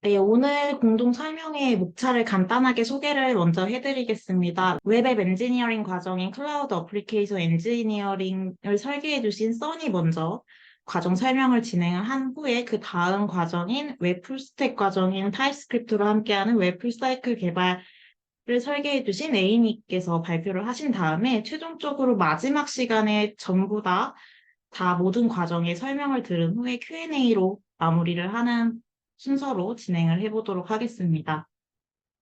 네, 오늘 공동 설명회 목차를 간단하게 소개를 먼저 해드리겠습니다. 웹앱 엔지니어링 과정인 클라우드 어플리케이션 엔지니어링을 설계해 주신 써니 먼저 과정 설명을 진행을 한 후에 그 다음 과정인 웹 풀스택 과정인 타입스크립트로 함께하는 웹 풀사이클 개발을 설계해 주신 A님께서 발표를 하신 다음에 최종적으로 마지막 시간에 전부 다 모든 과정의 설명을 들은 후에 Q&A로 마무리를 하는 순서로 진행을 해보도록 하겠습니다.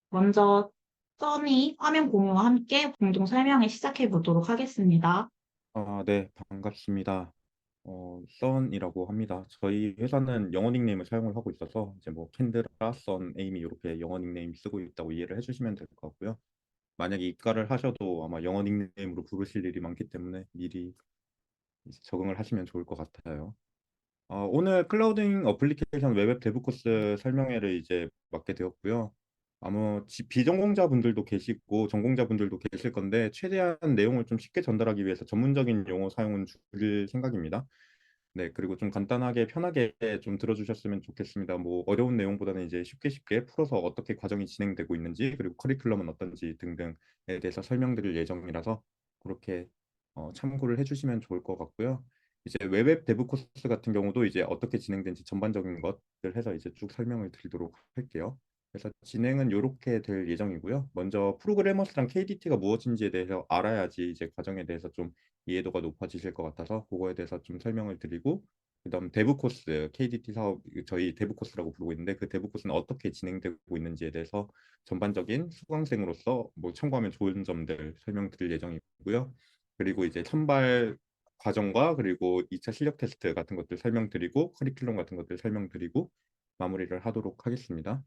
먼저 써니 화면 공유와 함께 공동 설명을 시작해 보도록 하겠습니다. 네, 반갑습니다. 썬이라고 합니다. 저희 회사는 영어 닉네임을 사용을 하고 있어서 이제 뭐 캔드라, 썬, 에이미 이렇게 영어 닉네임 쓰고 있다고 이해를 해주시면 될 것 같고요. 만약에 입가를 하셔도 아마 영어 닉네임으로 부르실 일이 많기 때문에 미리 이제 적응을 하시면 좋을 것 같아요. 오늘 클라우딩 어플리케이션 웹앱 데브 코스 설명회를 이제 맡게 되었고요. 아마 비전공자분들도 계시고 전공자분들도 계실 건데 최대한 내용을 좀 쉽게 전달하기 위해서 전문적인 용어 사용은 줄일 생각입니다. 네, 그리고 좀 간단하게 편하게 좀 들어주셨으면 좋겠습니다. 뭐 어려운 내용보다는 이제 쉽게 쉽게 풀어서 어떻게 과정이 진행되고 있는지 그리고 커리큘럼은 어떤지 등등에 대해서 설명드릴 예정이라서 그렇게 참고를 해주시면 좋을 것 같고요. 이제 웹앱 데브 코스 같은 경우도 이제 어떻게 진행된지 전반적인 것들 해서 이제 쭉 설명을 드리도록 할게요. 그래서 진행은 이렇게 될 예정이고요. 먼저 프로그래머스랑 KDT가 무엇인지에 대해서 알아야지 이제 과정에 대해서 좀 이해도가 높아지실 것 같아서 그거에 대해서 좀 설명을 드리고 그다음 데브 코스 KDT 사업 저희 데브 코스라고 부르고 있는데 그 데브 코스는 어떻게 진행되고 있는지에 대해서 전반적인 수강생으로서 뭐 참고하면 좋은 점들 설명드릴 예정이고요. 그리고 이제 선발 과정과 그리고 2차 실력 테스트 같은 것들 설명드리고 커리큘럼 같은 것들 설명드리고 마무리를 하도록 하겠습니다.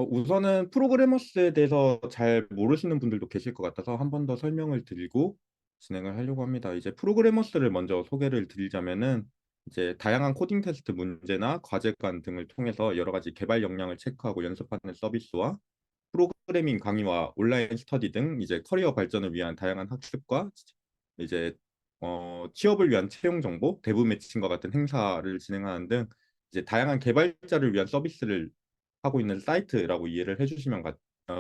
우선은 프로그래머스에 대해서 잘 모르시는 분들도 계실 것 같아서 한 번 더 설명을 드리고 진행을 하려고 합니다. 이제 프로그래머스를 먼저 소개를 드리자면은 이제 다양한 코딩 테스트 문제나 과제관 등을 통해서 여러 가지 개발 역량을 체크하고 연습하는 서비스와 프로그래밍 강의와 온라인 스터디 등 이제 커리어 발전을 위한 다양한 학습과 이제 취업을 위한 채용 정보, 대부 매칭과 같은 행사를 진행하는 등 이제 다양한 개발자를 위한 서비스를 하고 있는 사이트라고 이해를 해주시면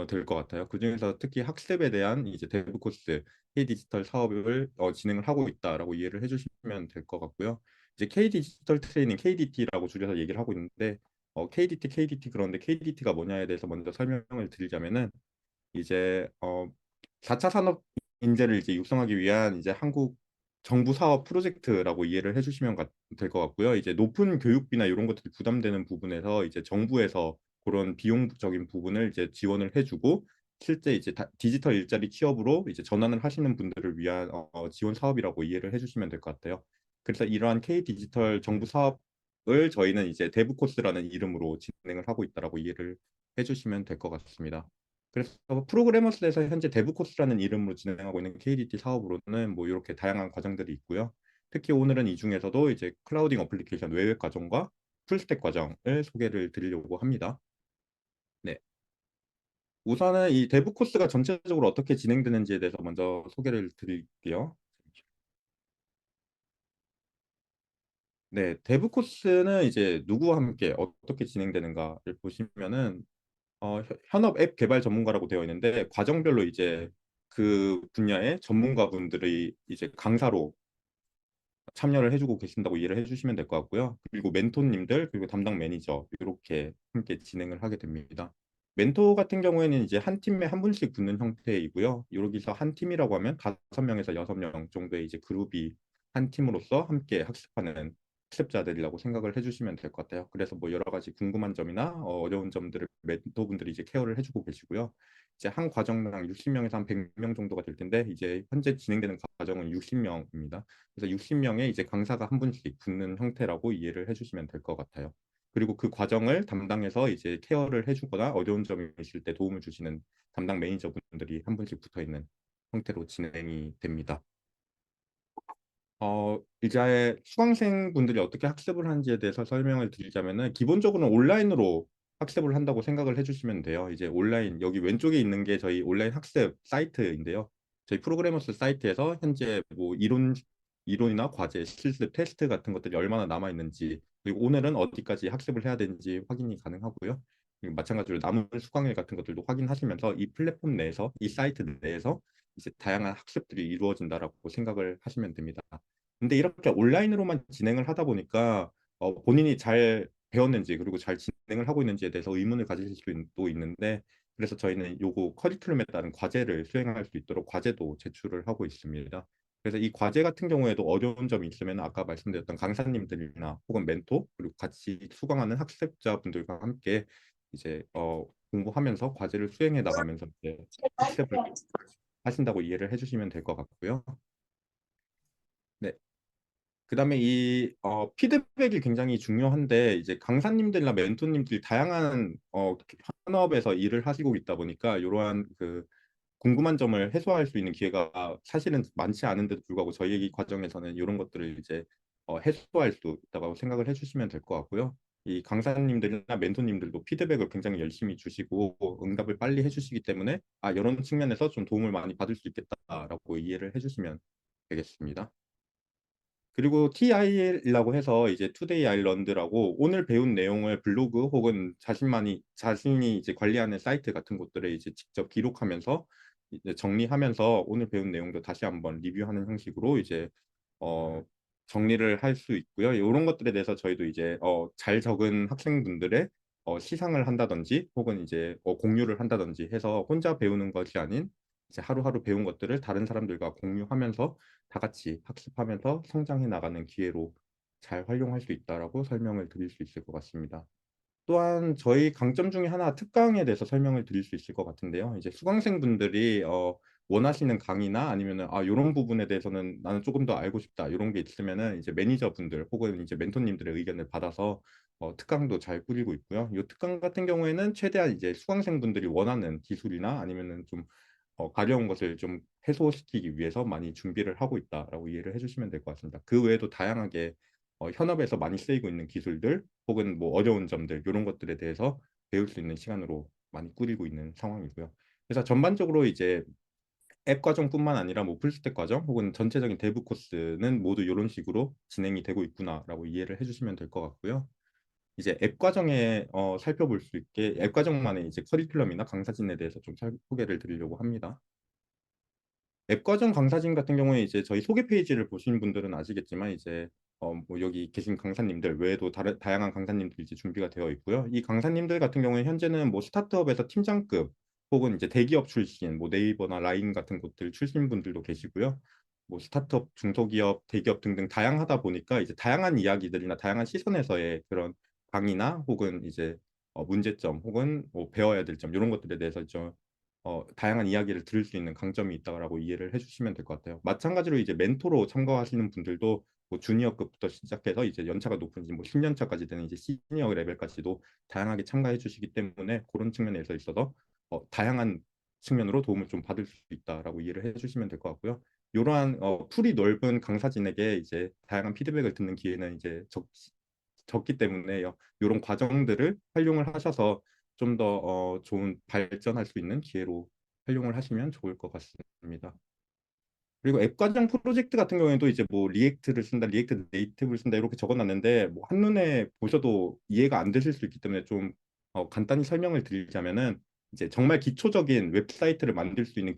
될 것 같아요. 그중에서 특히 학습에 대한 이제 대부 코스 K 디지털 사업을 진행을 하고 있다라고 이해를 해주시면 될 것 같고요. 이제 K 디지털 트레이닝 KDT라고 줄여서 얘기를 하고 있는데 KDT 그런데 KDT가 뭐냐에 대해서 먼저 설명을 드리자면은 이제 4차 산업 인재를 이제 육성하기 위한 이제 한국 정부 사업 프로젝트라고 이해를 해주시면 될 것 같고요. 이제 높은 교육비나 이런 것들이 부담되는 부분에서 이제 정부에서 그런 비용적인 부분을 이제 지원을 해주고 실제 이제 디지털 일자리 취업으로 이제 전환을 하시는 분들을 위한 지원 사업이라고 이해를 해주시면 될 것 같아요. 그래서 이러한 K 디지털 정부 사업을 저희는 이제 데브 코스라는 이름으로 진행을 하고 있다라고 이해를 해주시면 될 것 같습니다. 그래서 프로그래머스에서 현재 데브 코스라는 이름으로 진행하고 있는 KDT 사업으로는 뭐 이렇게 다양한 과정들이 있고요. 특히 오늘은 이 중에서도 이제 클라우딩 어플리케이션 웹 과정과 풀스택 과정을 소개를 드리려고 합니다. 네. 우선은 이 데브 코스가 전체적으로 어떻게 진행되는지에 대해서 먼저 소개를 드릴게요. 네, 데브 코스는 이제 누구와 함께 어떻게 진행되는가를 보시면은 현업 앱 개발 전문가라고 되어 있는데 과정별로 이제 그 분야의 전문가분들이 이제 강사로 참여를 해주고 계신다고 이해를 해주시면 될 것 같고요. 그리고 멘토님들 그리고 담당 매니저 이렇게 함께 진행을 하게 됩니다. 멘토 같은 경우에는 이제 한 팀에 한 분씩 붙는 형태이고요. 여기서 한 팀이라고 하면 5명에서 6명 정도의 이제 그룹이 한 팀으로서 함께 학습하는 학습자들이라고 생각을 해주시면 될 것 같아요. 그래서 뭐 여러 가지 궁금한 점이나 어려운 점들을 멘토분들이 이제 케어를 해주고 계시고요. 이제 한 과정당 60명에서 한 100명 정도가 될 텐데 이제 현재 진행되는 과정은 60명입니다. 그래서 60명의 이제 강사가 한 분씩 붙는 형태라고 이해를 해주시면 될 것 같아요. 그리고 그 과정을 담당해서 이제 케어를 해주거나 어려운 점이 있을 때 도움을 주시는 담당 매니저분들이 한 분씩 붙어 있는 형태로 진행이 됩니다. 이제 수강생분들이 어떻게 학습을 하는지에 대해서 설명을 드리자면은 기본적으로는 온라인으로 학습을 한다고 생각을 해주시면 돼요. 이제 온라인 여기 왼쪽에 있는 게 저희 온라인 학습 사이트인데요. 저희 프로그래머스 사이트에서 현재 뭐 이론이나 과제, 실습, 테스트 같은 것들이 얼마나 남아 있는지 그리고 오늘은 어디까지 학습을 해야 되는지 확인이 가능하고요. 그리고 마찬가지로 남은 수강일 같은 것들도 확인하시면서 이 플랫폼 내에서 이 사이트 내에서 이제 다양한 학습들이 이루어진다라고 생각을 하시면 됩니다. 근데 이렇게 온라인으로만 진행을 하다 보니까 본인이 잘 배웠는지 그리고 잘 진행을 하고 있는지에 대해서 의문을 가지실 수도 있는데 그래서 저희는 요거 커리큘럼에 따른 과제를 수행할 수 있도록 과제도 제출을 하고 있습니다. 그래서 이 과제 같은 경우에도 어려운 점이 있으면 아까 말씀드렸던 강사님들이나 혹은 멘토 그리고 같이 수강하는 학습자분들과 함께 이제 공부하면서 과제를 수행해 나가면서 이제 학습을 하신다고 이해를 해주시면 될 것 같고요. 네. 그다음에 이 피드백이 굉장히 중요한데 이제 강사님들이나 멘토님들이 다양한 현업에서 일을 하시고 있다 보니까 이러한 그 궁금한 점을 해소할 수 있는 기회가 사실은 많지 않은데도 불구하고 저희 과정에서는 이런 것들을 이제 해소할 수 있다고 생각을 해주시면 될 것 같고요. 이 강사님들이나 멘토님들도 피드백을 굉장히 열심히 주시고 응답을 빨리 해주시기 때문에 이런 측면에서 좀 도움을 많이 받을 수 있겠다라고 이해를 해주시면 되겠습니다. 그리고 TIL이라고 해서 이제 투데이 아일랜드라고 오늘 배운 내용을 블로그 혹은 자신이 이제 관리하는 사이트 같은 곳들에 이제 직접 기록하면서 이제 정리하면서 오늘 배운 내용도 다시 한번 리뷰하는 형식으로 이제 어 정리를 할 수 있고요. 이런 것들에 대해서 저희도 이제 잘 적은 학생분들의 시상을 한다든지 혹은 이제 공유를 한다든지 해서 혼자 배우는 것이 아닌 이제 하루하루 배운 것들을 다른 사람들과 공유하면서 다 같이 학습하면서 성장해 나가는 기회로 잘 활용할 수 있다라고 설명을 드릴 수 있을 것 같습니다. 또한 저희 강점 중에 하나 특강에 대해서 설명을 드릴 수 있을 것 같은데요. 이제 수강생분들이 원하시는 강의나 아니면은 이런 부분에 대해서는 나는 조금 더 알고 싶다 이런 게 있으면은 이제 매니저분들 혹은 이제 멘토님들의 의견을 받아서 특강도 잘 꾸리고 있고요. 이 특강 같은 경우에는 최대한 이제 수강생분들이 원하는 기술이나 아니면은 좀 가려운 것을 좀 해소시키기 위해서 많이 준비를 하고 있다라고 이해를 해주시면 될 것 같습니다. 그 외에도 다양하게 현업에서 많이 쓰이고 있는 기술들 혹은 뭐 어려운 점들 이런 것들에 대해서 배울 수 있는 시간으로 많이 꾸리고 있는 상황이고요. 그래서 전반적으로 이제 앱 과정뿐만 아니라 뭐 풀스택 과정 혹은 전체적인 대부 코스는 모두 이런 식으로 진행이 되고 있구나라고 이해를 해주시면 될 것 같고요. 이제 앱 과정에 살펴볼 수 있게 앱 과정만의 이제 커리큘럼이나 강사진에 대해서 좀 소개를 드리려고 합니다. 앱과정 강사진 같은 경우에 이제 저희 소개 페이지를 보신 분들은 아시겠지만 이제 뭐 여기 계신 강사님들 외에도 다양한 강사님들이 이제 준비가 되어 있고요. 이 강사님들 같은 경우에 현재는 뭐 스타트업에서 팀장급 혹은 이제 대기업 출신, 뭐 네이버나 라인 같은 곳들 출신 분들도 계시고요. 뭐 스타트업, 중소기업, 대기업 등등 다양하다 보니까 이제 다양한 이야기들이나 다양한 시선에서의 그런 강의나 혹은 이제 문제점 혹은 뭐 배워야 될 점 이런 것들에 대해서 좀 다양한 이야기를 들을 수 있는 강점이 있다고 이해를 해주시면 될 것 같아요. 마찬가지로 이제 멘토로 참가하시는 분들도 뭐 주니어급부터 시작해서 이제 연차가 높은 뭐 10년차까지 되는 이제 시니어 레벨까지도 다양하게 참가해 주시기 때문에 그런 측면에서 있어서 다양한 측면으로 도움을 좀 받을 수 있다라고 이해를 해주시면 될 것 같고요. 이러한 풀이 넓은 강사진에게 이제 다양한 피드백을 듣는 기회는 이제 적기 때문에요. 이런 과정들을 활용을 하셔서 좀 더 좋은 발전할 수 있는 기회로 활용을 하시면 좋을 것 같습니다. 그리고 앱 과정 프로젝트 같은 경우에도 이제 뭐 리액트를 쓴다, 리액트 네이티브를 쓴다 이렇게 적어놨는데 뭐 한눈에 보셔도 이해가 안 되실 수 있기 때문에 좀 간단히 설명을 드리자면은 이제 정말 기초적인 웹사이트를 만들 수 있는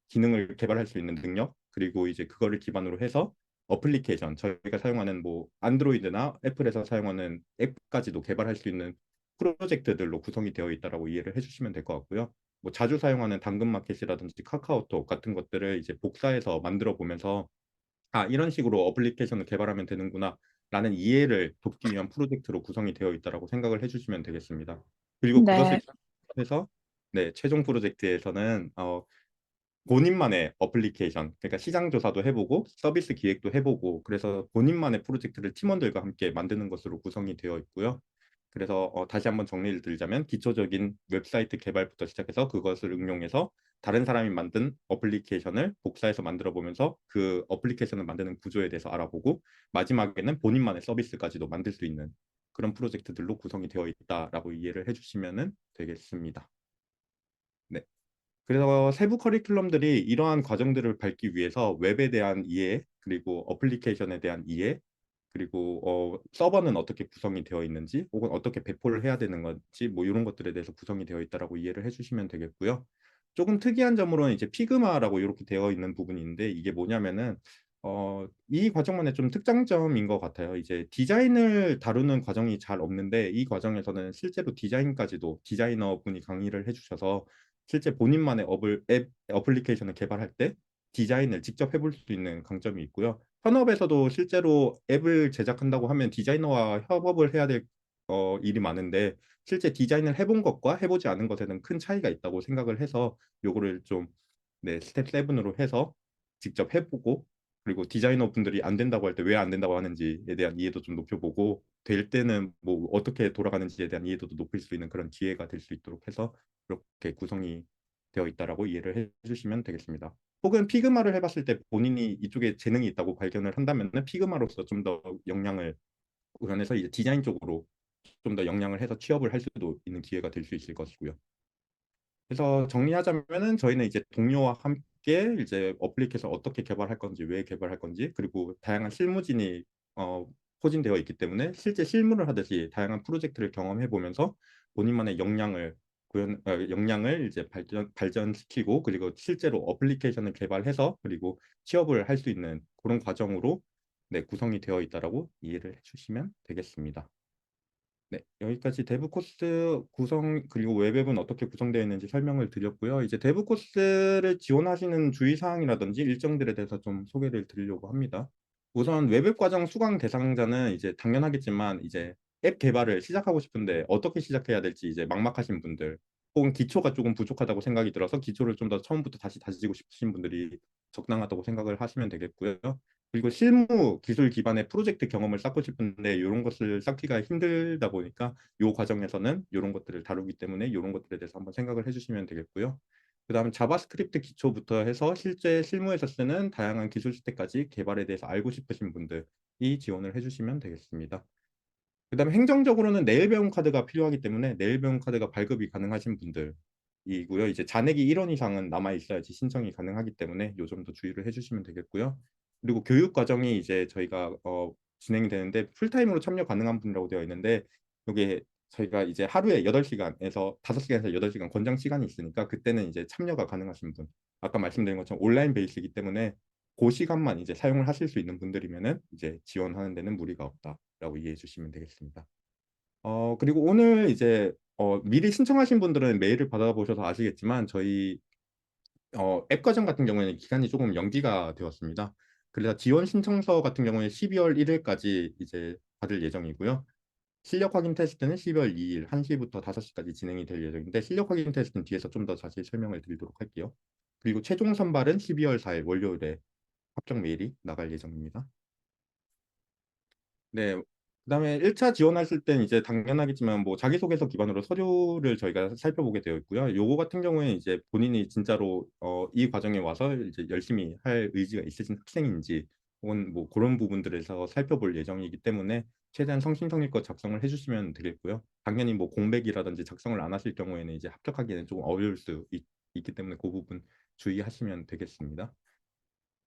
기능을 개발할 수 있는 능력 그리고 이제 그거를 기반으로 해서 어플리케이션 저희가 사용하는 뭐 안드로이드나 애플에서 사용하는 앱까지도 개발할 수 있는 프로젝트들로 구성이 되어 있다라고 이해를 해주시면 될 것 같고요. 뭐 자주 사용하는 당근마켓이라든지 카카오톡 같은 것들을 이제 복사해서 만들어 보면서 이런 식으로 어플리케이션을 개발하면 되는구나 라는 이해를 돕기 위한 프로젝트로 구성이 되어 있다라고 생각을 해주시면 되겠습니다. 그리고 그것을 네, 해서 네, 최종 프로젝트에서는 본인만의 어플리케이션, 그러니까 시장 조사도 해보고 서비스 기획도 해보고 그래서 본인만의 프로젝트를 팀원들과 함께 만드는 것으로 구성이 되어 있고요. 그래서 다시 한번 정리를 드리자면 기초적인 웹사이트 개발부터 시작해서 그것을 응용해서 다른 사람이 만든 어플리케이션을 복사해서 만들어 보면서 그 어플리케이션을 만드는 구조에 대해서 알아보고 마지막에는 본인만의 서비스까지도 만들 수 있는 그런 프로젝트들로 구성이 되어 있다라고 이해를 해주시면 되겠습니다. 네. 그래서 세부 커리큘럼들이 이러한 과정들을 밟기 위해서 웹에 대한 이해, 그리고 어플리케이션에 대한 이해, 그리고 서버는 어떻게 구성이 되어 있는지 혹은 어떻게 배포를 해야 되는 건지 뭐 이런 것들에 대해서 구성이 되어 있다라고 이해를 해주시면 되겠고요. 조금 특이한 점으로는 이제 피그마라고 이렇게 되어 있는 부분이 있는데 이게 뭐냐면은 이 과정만의 좀 특장점인 것 같아요. 이제 디자인을 다루는 과정이 잘 없는데 이 과정에서는 실제로 디자인까지도 디자이너 분이 강의를 해주셔서 실제 본인만의 앱 어플리케이션을 개발할 때 디자인을 직접 해볼 수 있는 강점이 있고요. 현업에서도 실제로 앱을 제작한다고 하면 디자이너와 협업을 해야 될 일이 많은데 실제 디자인을 해본 것과 해보지 않은 것에는 큰 차이가 있다고 생각을 해서 요거를 좀 네, 스텝 7으로 해서 직접 해보고 그리고 디자이너 분들이 안 된다고 할 때 왜 안 된다고 하는지에 대한 이해도 좀 높여보고 될 때는 뭐 어떻게 돌아가는지에 대한 이해도도 높일 수 있는 그런 기회가 될 수 있도록 해서 그렇게 구성이 되어 있다라고 이해를 해주시면 되겠습니다. 혹은 피그마를 해봤을 때 본인이 이쪽에 재능이 있다고 발견을 한다면 피그마로서 좀 더 역량을 구현해서 이제 디자인 쪽으로 좀 더 역량을 해서 취업을 할 수도 있는 기회가 될 수 있을 것이고요. 그래서 정리하자면은 저희는 이제 동료와 함께 이제 어플리케이션 어떻게 개발할 건지, 왜 개발할 건지, 그리고 다양한 실무진이 어, 포진되어 있기 때문에 실제 실무를 하듯이 다양한 프로젝트를 경험해 보면서 본인만의 역량을 이제 발전시키고 그리고 실제로 어플리케이션을 개발해서 그리고 취업을 할 수 있는 그런 과정으로 네, 구성이 되어 있다라고 이해를 해주시면 되겠습니다. 네, 여기까지 대부 코스 구성 그리고 웹앱은 어떻게 구성되어 있는지 설명을 드렸고요. 이제 대부 코스를 지원하시는 주의사항이라든지 일정들에 대해서 좀 소개를 드리려고 합니다. 우선 웹앱 과정 수강 대상자는 이제 당연하겠지만 이제 앱 개발을 시작하고 싶은데 어떻게 시작해야 될지 이제 막막하신 분들 혹은 기초가 조금 부족하다고 생각이 들어서 기초를 좀 더 처음부터 다시 다지고 싶으신 분들이 적당하다고 생각을 하시면 되겠고요. 그리고 실무 기술 기반의 프로젝트 경험을 쌓고 싶은데 이런 것을 쌓기가 힘들다 보니까 이 과정에서는 이런 것들을 다루기 때문에 이런 것들에 대해서 한번 생각을 해주시면 되겠고요. 그다음 자바스크립트 기초부터 해서 실제 실무에서 쓰는 다양한 기술 스택까지 개발에 대해서 알고 싶으신 분들이 지원을 해주시면 되겠습니다. 그다음에 행정적으로는 내일 배움 카드가 필요하기 때문에 내일 배움 카드가 발급이 가능하신 분들이고요. 이제 잔액이 1원 이상은 남아 있어야지 신청이 가능하기 때문에 요 점도 주의를 해주시면 되겠고요. 그리고 교육 과정이 이제 저희가 진행이 되는데 풀타임으로 참여 가능한 분이라고 되어 있는데 이게 저희가 이제 하루에 8시간에서 5시간에서 8시간 권장 시간이 있으니까 그때는 이제 참여가 가능하신 분. 아까 말씀드린 것처럼 온라인 베이스이기 때문에 그 시간만 이제 사용을 하실 수 있는 분들이면은 이제 지원하는 데는 무리가 없다라고 이해해 주시면 되겠습니다. 그리고 오늘 이제 미리 신청하신 분들은 메일을 받아보셔서 아시겠지만 저희 앱 과정 같은 경우에는 기간이 조금 연기가 되었습니다. 그래서 지원 신청서 같은 경우에 12월 1일까지 이제 받을 예정이고요. 실력 확인 테스트는 12월 2일 1시부터 5시까지 진행이 될 예정인데 실력 확인 테스트는 뒤에서 좀 더 자세히 설명을 드리도록 할게요. 그리고 최종 선발은 12월 4일 월요일에 합격 메일이 나갈 예정입니다. 네. 그다음에 1차 지원하실 땐 이제 당연하겠지만 뭐 자기소개서 기반으로 서류를 저희가 살펴보게 되어 있고요. 요거 같은 경우에 이제 본인이 진짜로 이 과정에 와서 이제 열심히 할 의지가 있으신 학생인지 혹은 뭐 그런 부분들에서 살펴볼 예정이기 때문에 최대한 성심성의껏 작성을 해주시면 되겠고요. 당연히 뭐 공백이라든지 작성을 안 하실 경우에는 이제 합격하기에는 조금 어려울 수 있기 때문에 그 부분 주의하시면 되겠습니다.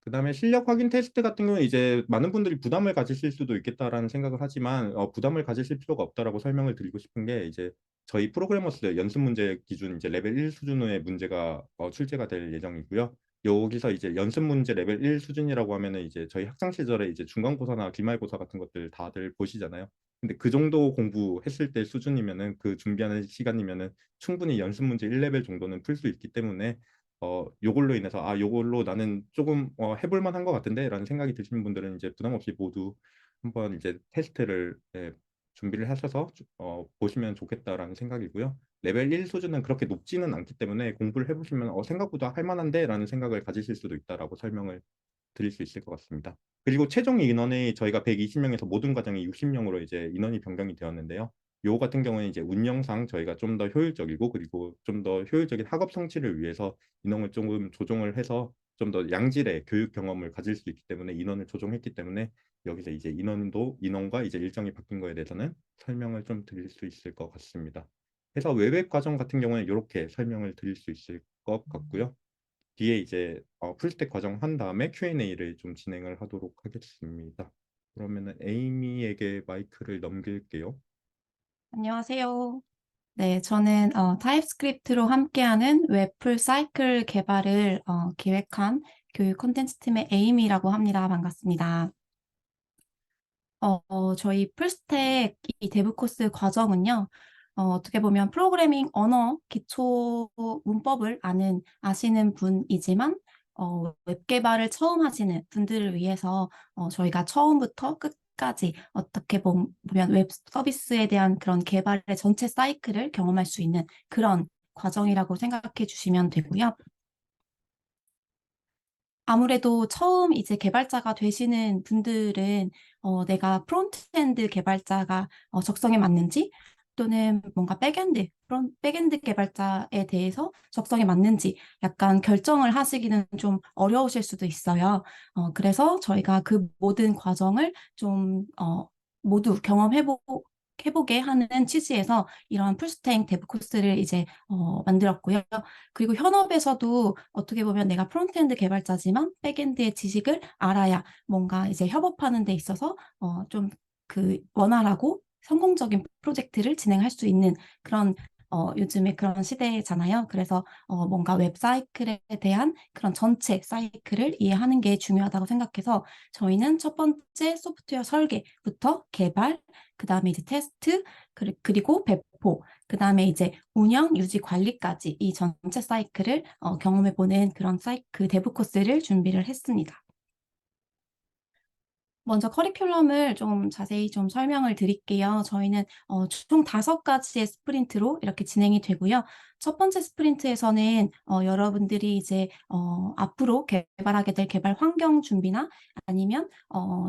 그다음에 실력 확인 테스트 같은 경우는 이제 많은 분들이 부담을 가지실 수도 있겠다라는 생각을 하지만 부담을 가지실 필요가 없다라고 설명을 드리고 싶은 게 이제 저희 프로그래머스 연습 문제 기준 이제 레벨 1 수준의 문제가 출제가 될 예정이고요. 여기서 이제 연습 문제 레벨 1 수준이라고 하면은 이제 저희 학창 시절에 이제 중간고사나 기말고사 같은 것들 다들 보시잖아요. 근데 그 정도 공부했을 때 수준이면은 그 준비하는 시간이면은 충분히 연습 문제 1레벨 정도는 풀 수 있기 때문에 요걸로 인해서 요걸로 나는 조금 해볼 만한 것 같은데 라는 생각이 드시는 분들은 이제 부담 없이 모두 한번 이제 테스트를 준비를 하셔서 보시면 좋겠다라는 생각이고요. 레벨 1 수준은 그렇게 높지는 않기 때문에 공부를 해보시면 생각보다 할 만한데 라는 생각을 가지실 수도 있다라고 설명을 드릴 수 있을 것 같습니다. 그리고 최종 인원이 저희가 120명에서 모든 과정이 60명으로 이제 인원이 변경이 되었는데요. 요 같은 경우는 이제 운영상 저희가 좀 더 효율적이고 그리고 좀 더 효율적인 학업 성취를 위해서 인원을 조금 조정을 해서 좀 더 양질의 교육 경험을 가질 수 있기 때문에 인원을 조정했기 때문에 여기서 이제 인원과 이제 일정이 바뀐 거에 대해서는 설명을 좀 드릴 수 있을 것 같습니다. 그래서 외백 과정 같은 경우는 이렇게 설명을 드릴 수 있을 것 같고요. 뒤에 이제 풀스택 과정 한 다음에 Q&A를 좀 진행을 하도록 하겠습니다. 그러면은 에이미에게 마이크를 넘길게요. 안녕하세요. 네, 저는 타입스크립트로 함께하는 웹 풀 사이클 개발을 기획한 교육 콘텐츠 팀의 에이미라고 합니다. 반갑습니다. 저희 풀스택 이 데브 코스 과정은요, 어떻게 보면 프로그래밍 언어 기초 문법을 아시는 분이지만, 웹 개발을 처음 하시는 분들을 위해서 저희가 처음부터 끝까지 어떻게 보면 웹 서비스에 대한 그런 개발의 전체 사이클을 경험할 수 있는 그런 과정이라고 생각해 주시면 되고요. 아무래도 처음 이제 개발자가 되시는 분들은 내가 프론트엔드 개발자가 적성에 맞는지 또는 뭔가 백엔드 개발자에 대해서 적성에 맞는지 약간 결정을 하시기는 좀 어려우실 수도 있어요. 그래서 저희가 그 모든 과정을 좀 모두 해보게 하는 취지에서 이런 풀스택 데브 코스를 이제 만들었고요. 그리고 현업에서도 어떻게 보면 내가 프론트엔드 개발자지만 백엔드의 지식을 알아야 뭔가 이제 협업하는 데 있어서 좀 그 원활하고 성공적인 프로젝트를 진행할 수 있는 그런 요즘에 그런 시대잖아요. 그래서 뭔가 웹 사이클에 대한 그런 전체 사이클을 이해하는 게 중요하다고 생각해서 저희는 첫 번째 소프트웨어 설계부터 개발, 그 다음에 이제 테스트, 그리고 배포, 그 다음에 이제 운영, 유지, 관리까지 이 전체 사이클을 경험해보는 그런 그 데브 코스를 준비를 했습니다. 먼저 커리큘럼을 좀 자세히 좀 설명을 드릴게요. 저희는 총 5가지의 스프린트로 이렇게 진행이 되고요. 첫 번째 스프린트에서는 여러분들이 이제 앞으로 개발하게 될 개발 환경 준비나 아니면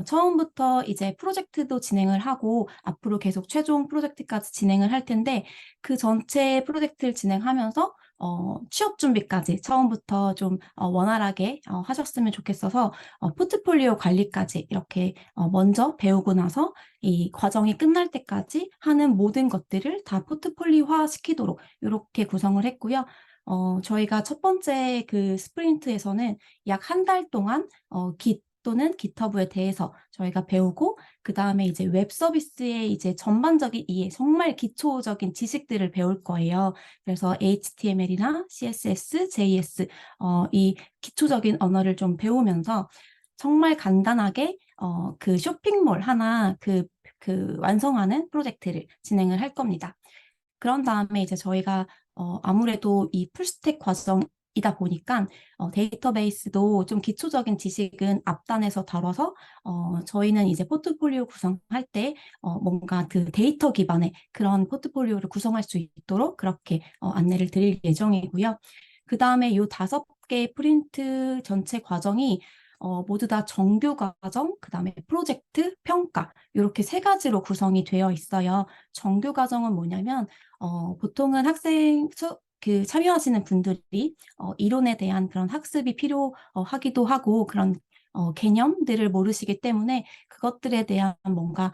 처음부터 이제 프로젝트도 진행을 하고 앞으로 계속 최종 프로젝트까지 진행을 할 텐데 그 전체 프로젝트를 진행하면서 취업 준비까지 처음부터 좀 원활하게 하셨으면 좋겠어서 포트폴리오 관리까지 이렇게 먼저 배우고 나서 이 과정이 끝날 때까지 하는 모든 것들을 다 포트폴리오화 시키도록 이렇게 구성을 했고요. 저희가 첫 번째 그 스프린트에서는 약 한 달 동안 Git 또는 GitHub에 대해서 저희가 배우고 그 다음에 이제 웹 서비스의 이제 전반적인 이해, 정말 기초적인 지식들을 배울 거예요. 그래서 HTML이나 CSS, JS 이 기초적인 언어를 좀 배우면서 정말 간단하게 그 쇼핑몰 하나 그 완성하는 프로젝트를 진행을 할 겁니다. 그런 다음에 이제 저희가 아무래도 이 풀스택 과정이다 보니까 데이터베이스도 좀 기초적인 지식은 앞단에서 다뤄서 저희는 이제 포트폴리오 구성할 때 뭔가 그 데이터 기반의 그런 포트폴리오를 구성할 수 있도록 그렇게 안내를 드릴 예정이고요. 그 다음에 이 5개 프린트 전체 과정이 모두 다 정규 과정, 그 다음에 프로젝트, 평가 이렇게 3가지로 구성이 되어 있어요. 정규 과정은 뭐냐면 보통은 그 참여하시는 분들이 이론에 대한 그런 학습이 필요하기도 하고 그런 개념들을 모르시기 때문에 그것들에 대한 뭔가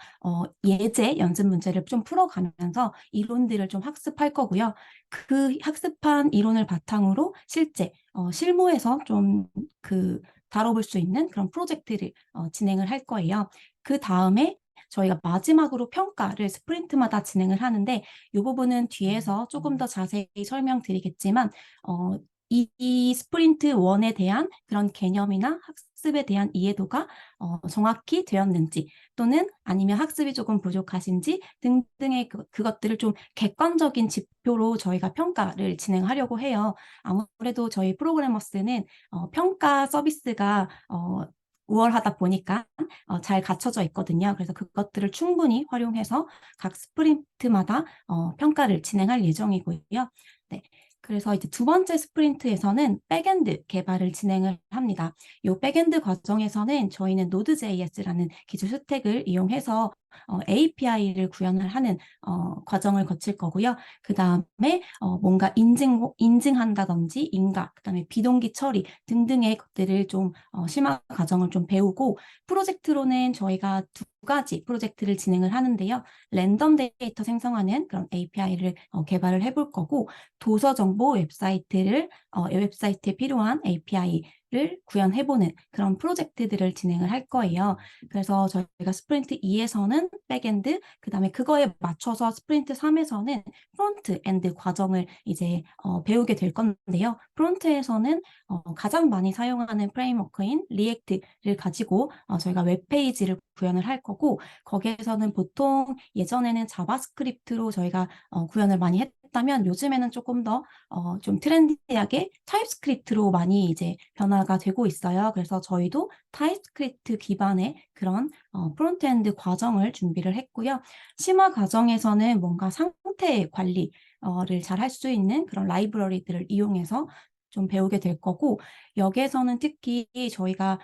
예제 연습 문제를 좀 풀어가면서 이론들을 좀 학습할 거고요. 그 학습한 이론을 바탕으로 실제 실무에서 좀 그 다뤄볼 수 있는 그런 프로젝트를 진행을 할 거예요. 그 다음에 저희가 마지막으로 평가를 스프린트마다 진행을 하는데 이 부분은 뒤에서 조금 더 자세히 설명드리겠지만 이 스프린트 1에 대한 그런 개념이나 학습에 대한 이해도가 정확히 되었는지 또는 아니면 학습이 조금 부족하신지 등등의 그것들을 좀 객관적인 지표로 저희가 평가를 진행하려고 해요. 아무래도 저희 프로그래머스는 평가 서비스가 우월하다 보니까 잘 갖춰져 있거든요. 그래서 그것들을 충분히 활용해서 각 스프린트마다 평가를 진행할 예정이고요. 네. 그래서 이제 2번째 스프린트에서는 백엔드 개발을 진행을 합니다. 이 백엔드 과정에서는 저희는 Node.js라는 기술 스택을 이용해서 API를 구현을 하는 과정을 거칠 거고요. 그 다음에 뭔가 인증한다든지 인가, 그 다음에 비동기 처리 등등의 것들을 좀 심화 과정을 좀 배우고 프로젝트로는 저희가 2가지 프로젝트를 진행을 하는데요. 랜덤 데이터 생성하는 그런 API를 개발을 해볼 거고 도서 정보 웹사이트에 필요한 API 를 구현해보는 그런 프로젝트들을 진행을 할 거예요. 그래서 저희가 스프린트 2에서는 백엔드, 그 다음에 그거에 맞춰서 스프린트 3에서는 프론트 엔드 과정을 이제 배우게 될 건데요. 프론트에서는 가장 많이 사용하는 프레임워크인 리액트를 가지고 저희가 웹페이지를 구현을 할 거고, 거기에서는 보통 예전에는 자바스크립트로 저희가 구현을 많이 했다면 요즘에는 조금 더 좀 트렌디하게 타입스크립트로 많이 이제 변화가 되고 있어요. 그래서 저희도 타입스크립트 기반의 그런 프론트엔드 과정을 준비를 했고요. 심화 과정에서는 뭔가 상태 관리를 잘 할 수 있는 그런 라이브러리들을 이용해서 좀 배우게 될 거고, 여기에서는 특히 저희가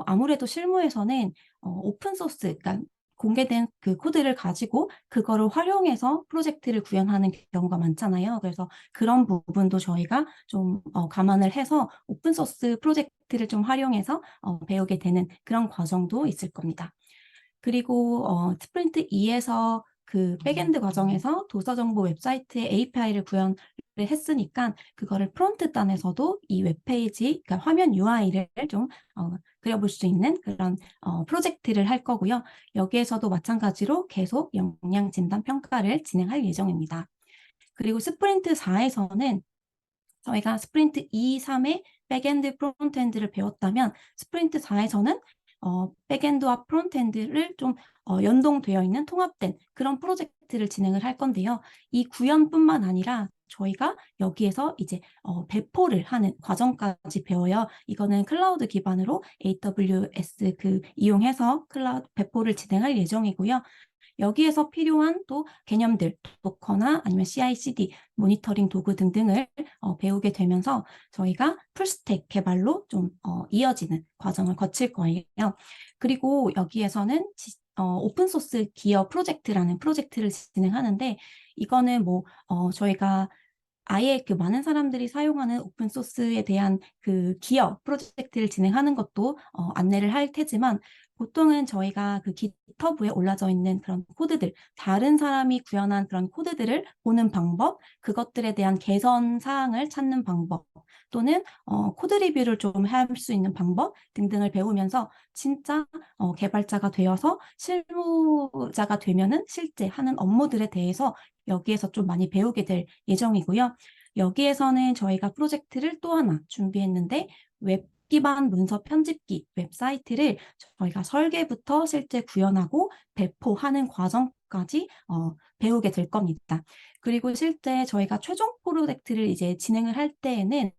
아무래도 실무에서는 오픈소스, 그러니까 공개된 그 코드를 가지고 그거를 활용해서 프로젝트를 구현하는 경우가 많잖아요. 그래서 그런 부분도 저희가 좀 감안을 해서 오픈소스 프로젝트를 좀 활용해서 배우게 되는 그런 과정도 있을 겁니다. 그리고 스프린트 2에서 그 백엔드 과정에서 도서정보 웹사이트의 API를 구현을 했으니까 그거를 프론트 단에서도 이 웹페이지, 그러니까 화면 UI를 좀 그려볼 수 있는 그런 프로젝트를 할 거고요. 여기에서도 마찬가지로 계속 역량 진단 평가를 진행할 예정입니다. 그리고 스프린트 4에서는 저희가 스프린트 2, 3의 백엔드, 프론트엔드를 배웠다면 스프린트 4에서는 백엔드와 프론트엔드를 좀 연동되어 있는 통합된 그런 프로젝트를 진행을 할 건데요. 이 구현뿐만 아니라 저희가 여기에서 이제 배포를 하는 과정까지 배워요. 이거는 클라우드 기반으로 AWS 이용해서 클라우드 배포를 진행할 예정이고요. 여기에서 필요한 또 개념들, 도커나 아니면 CI/CD, 모니터링 도구 등등을 배우게 되면서 저희가 풀스택 개발로 좀 이어지는 과정을 거칠 거예요. 그리고 여기에서는 오픈소스 기어 프로젝트라는 프로젝트를 진행하는데, 이거는 뭐 저희가 아예 그 많은 사람들이 사용하는 오픈소스에 대한 그 기업 프로젝트를 진행하는 것도 안내를 할 테지만, 보통은 저희가 그 GitHub에 올라져 있는 그런 코드들, 다른 사람이 구현한 그런 코드들을 보는 방법, 그것들에 대한 개선 사항을 찾는 방법, 또는 코드 리뷰를 좀 할 수 있는 방법 등등을 배우면서 진짜 개발자가 되어서 실무자가 되면은 실제 하는 업무들에 대해서 여기에서 좀 많이 배우게 될 예정이고요. 여기에서는 저희가 프로젝트를 또 하나 준비했는데, 웹 기반 문서 편집기 웹사이트를 저희가 설계부터 실제 구현하고 배포하는 과정까지 배우게 될 겁니다. 그리고 실제 저희가 최종 프로젝트를 이제 진행을 할 때에는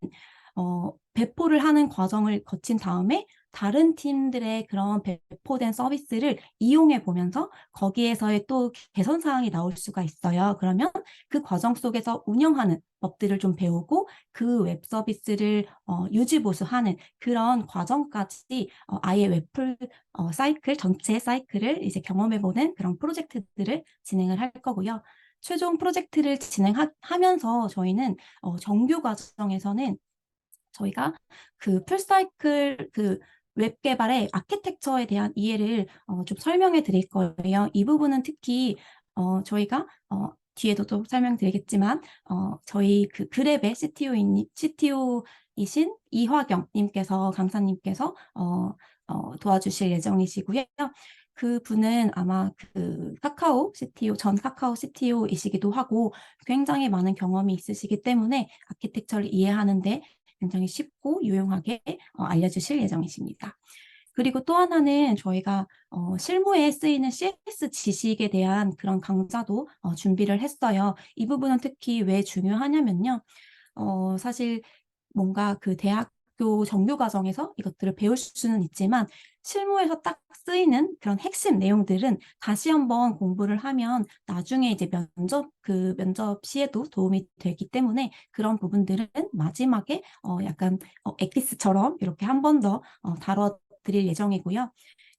배포를 하는 과정을 거친 다음에 다른 팀들의 그런 배포된 서비스를 이용해 보면서 거기에서의 또 개선 사항이 나올 수가 있어요. 그러면 그 과정 속에서 운영하는 법들을 좀 배우고 그 웹 서비스를 유지 보수하는 그런 과정까지 아예 웹풀 사이클 전체 사이클을 이제 경험해 보는 그런 프로젝트들을 진행을 할 거고요. 최종 프로젝트를 진행하면서 저희는 정규 과정에서는 저희가 그 풀사이클 웹 개발의 아키텍처에 대한 이해를 좀 설명해 드릴 거예요. 이 부분은 특히 저희가 뒤에도 또 설명드리겠지만 저희 그 그랩의 CTO이신 이화경 님께서 강사님께서 도와주실 예정이시고요. 그 분은 아마 그 카카오 CTO, 전 카카오 CTO이시기도 하고 굉장히 많은 경험이 있으시기 때문에 아키텍처를 이해하는데 굉장히 쉽고 유용하게 알려주실 예정이십니다. 그리고 또 하나는 저희가 실무에 쓰이는 CS 지식에 대한 그런 강좌도 준비를 했어요. 이 부분은 특히 왜 중요하냐면요. 사실 뭔가 그 대학교 정규 과정에서 이것들을 배울 수는 있지만 실무에서 딱 쓰이는 그런 핵심 내용들은 다시 한번 공부를 하면 나중에 이제 면접 시에도 도움이 되기 때문에 그런 부분들은 마지막에 약간 엑기스처럼 이렇게 한 번 더 다뤄드릴 예정이고요.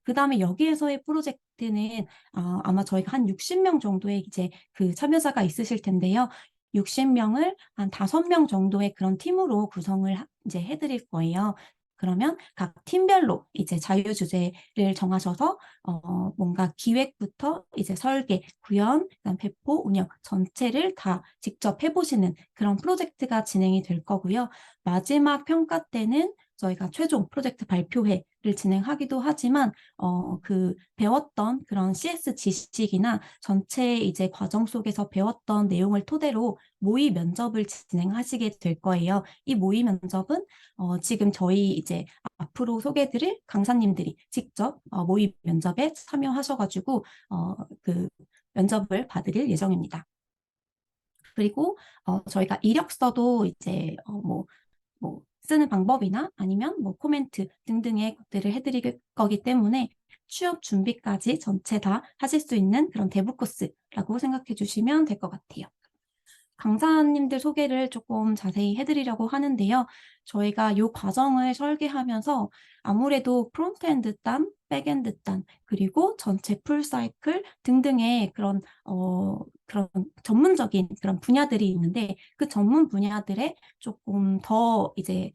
그 다음에 여기에서의 프로젝트는 아마 저희가 한 60명 정도의 이제 그 참여자가 있으실 텐데요. 60명을 한 5명 정도의 그런 팀으로 구성을 이제 해드릴 거예요. 그러면 각 팀별로 이제 자유주제를 정하셔서 뭔가 기획부터 이제 설계, 구현, 그다음 배포, 운영 전체를 다 직접 해보시는 그런 프로젝트가 진행이 될 거고요. 마지막 평가 때는 저희가 최종 프로젝트 발표회를 진행하기도 하지만 그 배웠던 그런 CS 지식이나 전체 이제 과정 속에서 배웠던 내용을 토대로 모의 면접을 진행하시게 될 거예요. 이 모의 면접은 지금 저희 이제 앞으로 소개해드릴 강사님들이 직접 모의 면접에 참여하셔가지고 그 면접을 받으릴 예정입니다. 그리고 저희가 이력서도 이제 뭐 쓰는 방법이나 아니면 뭐 코멘트 등등의 것들을 해드릴 거기 때문에 취업 준비까지 전체 다 하실 수 있는 그런 대부 코스라고 생각해 주시면 될 것 같아요. 강사님들 소개를 조금 자세히 해드리려고 하는데요. 저희가 이 과정을 설계하면서 아무래도 프론트엔드 단, 백엔드 단, 그리고 전체 풀사이클 등등의 그런 전문적인 그런 분야들이 있는데 그 전문 분야들에 조금 더 이제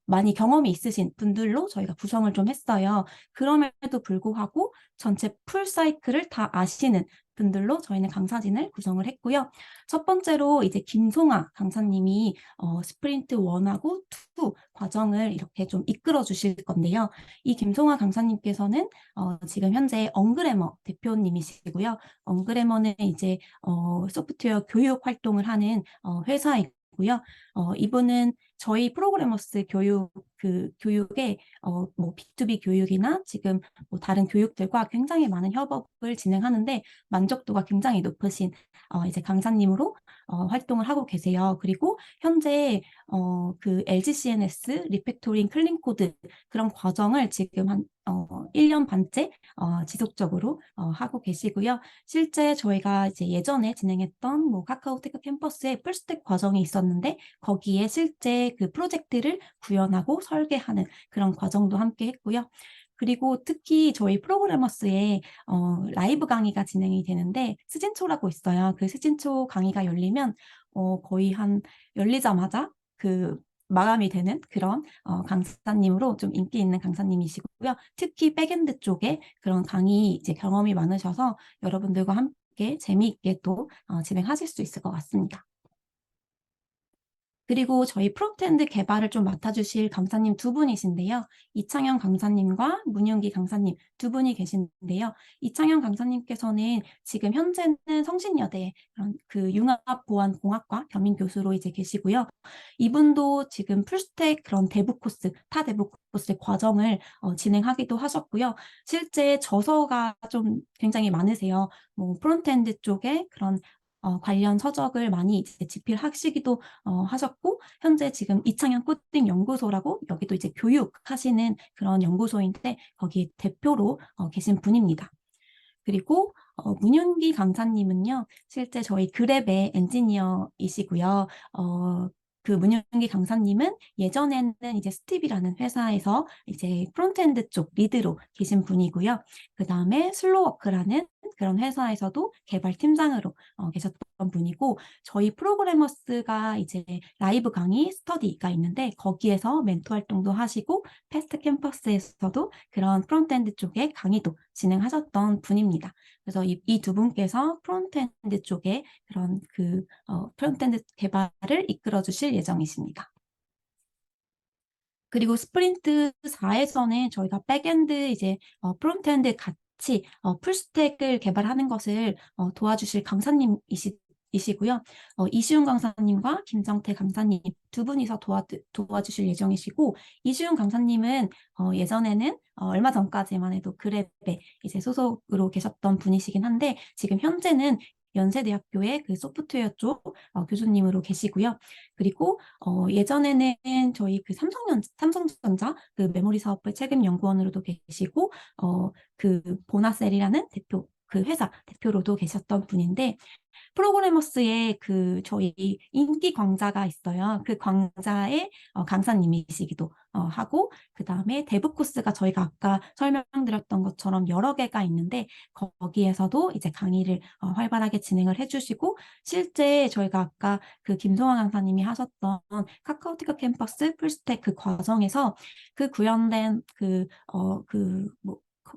많이 경험이 있으신 분들로 저희가 구성을 좀 했어요. 그럼에도 불구하고 전체 풀사이클을 다 아시는 분들로 저희는 강사진을 구성을 했고요. 첫 번째로 이제 김송아 강사님이 스프린트 1하고 2 과정을 이렇게 좀 이끌어 주실 건데요. 이 김송아 강사님께서는 지금 현재 엉그래머 대표님이시고요. 엉그래머는 이제 소프트웨어 교육 활동을 하는 회사이고요. 이분은 저희 프로그래머스 교육에 뭐 B2B 교육이나 지금 뭐 다른 교육들과 굉장히 많은 협업을 진행하는데 만족도가 굉장히 높으신 이제 강사님으로 활동을 하고 계세요. 그리고 현재 그 LGCNS 리팩토링 클린 코드 그런 과정을 지금 한 1년 반째 지속적으로 하고 계시고요. 실제 저희가 이제 예전에 진행했던 뭐 카카오테크 캠퍼스에 풀스택 과정이 있었는데 거기에 실제 그 프로젝트를 구현하고 설계하는 그런 과정도 함께 했고요. 그리고 특히 저희 프로그래머스에 라이브 강의가 진행이 되는데 스진초라고 있어요. 그 스진초 강의가 열리면 거의 열리자마자 그 마감이 되는 그런 강사님으로 좀 인기 있는 강사님이시고요. 특히 백엔드 쪽에 그런 강의 이제 경험이 많으셔서 여러분들과 함께 재미있게 또 진행하실 수 있을 것 같습니다. 그리고 저희 프론트엔드 개발을 좀 맡아주실 강사님 두 분이신데요. 이창현 강사님과 문윤기 강사님 두 분이 계신데요. 이창현 강사님께서는 지금 현재는 성신여대 그 융합보안공학과 겸임 교수로 이제 계시고요. 이분도 지금 풀스택 그런 대부 코스, 타 대부 코스의 과정을 진행하기도 하셨고요. 실제 저서가 좀 굉장히 많으세요. 뭐 프론트엔드 쪽에 그런 관련 서적을 많이 이제 집필하시기도 하셨고 현재 지금 이창현 코딩 연구소라고 여기도 이제 교육하시는 그런 연구소인데 거기 대표로 계신 분입니다. 그리고 문윤기 강사님은요 실제 저희 그랩의 엔지니어이시고요. 그 문윤기 강사님은 예전에는 이제 스티비라는 회사에서 이제 프론트엔드 쪽 리드로 계신 분이고요. 그 다음에 슬로워크라는 그런 회사에서도 개발 팀장으로 계셨던 분이고 저희 프로그래머스가 이제 라이브 강의 스터디가 있는데 거기에서 멘토 활동도 하시고 패스트 캠퍼스에서도 그런 프론트엔드 쪽에 강의도 진행하셨던 분입니다. 그래서 이 두 분께서 프론트엔드 쪽에 그런 그 프론트엔드 개발을 이끌어 주실 예정이십니다. 그리고 스프린트 4에서는 저희가 백엔드 이제 프론트엔드 같이 풀스택을 개발하는 것을 도와주실 강사님이시고요. 이시훈 강사님과 김정태 강사님 두 분이서 도와주실 예정이시고 이시훈 강사님은 예전에는 얼마 전까지만 해도 그랩에 이제 소속으로 계셨던 분이시긴 한데 지금 현재는 연세대학교의 그 소프트웨어 쪽 교수님으로 계시고요. 그리고 예전에는 저희 그 삼성전자 그 메모리 사업부의 책임 연구원으로도 계시고 그 보나셀이라는 그 회사 대표로도 계셨던 분인데 프로그래머스에 그 저희 인기 강좌가 있어요. 그 강좌의 강사님이시기도 하고 그 다음에 대부 코스가 저희가 아까 설명드렸던 것처럼 여러 개가 있는데 거기에서도 이제 강의를 활발하게 진행을 해주시고 실제 저희가 아까 그 김송환 강사님이 하셨던 카카오티크 캠퍼스 풀스택 그 과정에서 그 구현된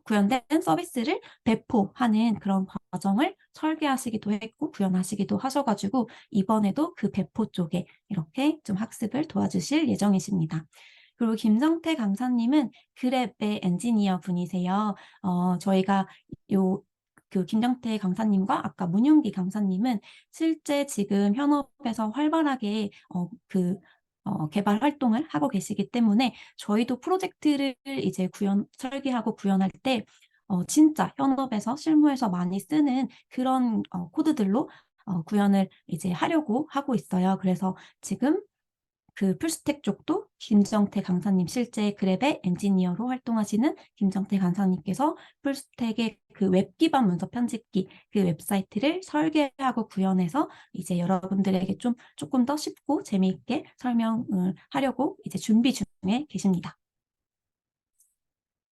구현된 서비스를 배포하는 그런 과정을 설계하시기도 했고 구현하시기도 하셔가지고 이번에도 그 배포 쪽에 이렇게 좀 학습을 도와주실 예정이십니다. 그리고 김정태 강사님은 그랩의 엔지니어 분이세요. 저희가 그 김정태 강사님과 아까 문용기 강사님은 실제 지금 현업에서 활발하게 개발 활동을 하고 계시기 때문에 저희도 프로젝트를 이제 설계하고 구현할 때 진짜 현업에서 실무에서 많이 쓰는 그런 코드들로 구현을 이제 하려고 하고 있어요. 그래서 지금 그 풀스택 쪽도 김정태 강사님, 실제 그랩의 엔지니어로 활동하시는 김정태 강사님께서 풀스택의 그 웹 기반 문서 편집기 그 웹사이트를 설계하고 구현해서 이제 여러분들에게 조금 더 쉽고 재미있게 설명을 하려고 이제 준비 중에 계십니다.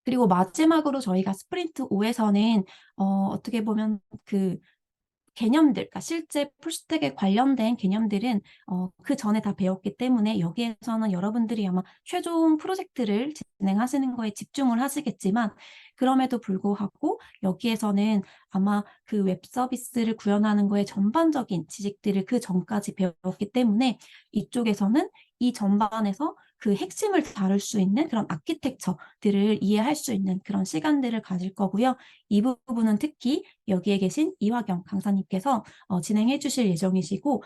그리고 마지막으로 저희가 스프린트 5에서는 어떻게 보면 그 개념들, 그러니까 실제 풀스택에 관련된 개념들은 그 전에 다 배웠기 때문에 여기에서는 여러분들이 아마 최종 프로젝트를 진행하시는 거에 집중을 하시겠지만 그럼에도 불구하고 여기에서는 아마 그 웹 서비스를 구현하는 거에 전반적인 지식들을 그 전까지 배웠기 때문에 이쪽에서는 이 전반에서 그 핵심을 다룰 수 있는 그런 아키텍처들을 이해할 수 있는 그런 시간들을 가질 거고요. 이 부분은 특히 여기에 계신 이화경 강사님께서 진행해 주실 예정이시고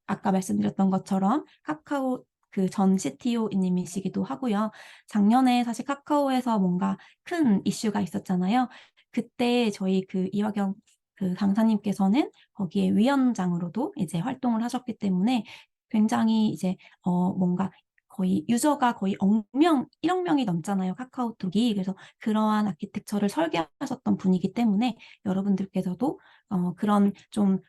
아까 말씀드렸던 것처럼 카카오 그 전 CTO님이시기도 하고요. 작년에 사실 카카오에서 뭔가 큰 이슈가 있었잖아요. 그때 저희 그 이화경 그 강사님께서는 거기에 위원장으로도 이제 활동을 하셨기 때문에 굉장히 이제 뭔가 거의 유저가 거의 1억 명이 넘잖아요, 카카오톡이. 그래서 그러한 아키텍처를 설계하셨던 분이기 때문에 여러분들께서도 그런 좀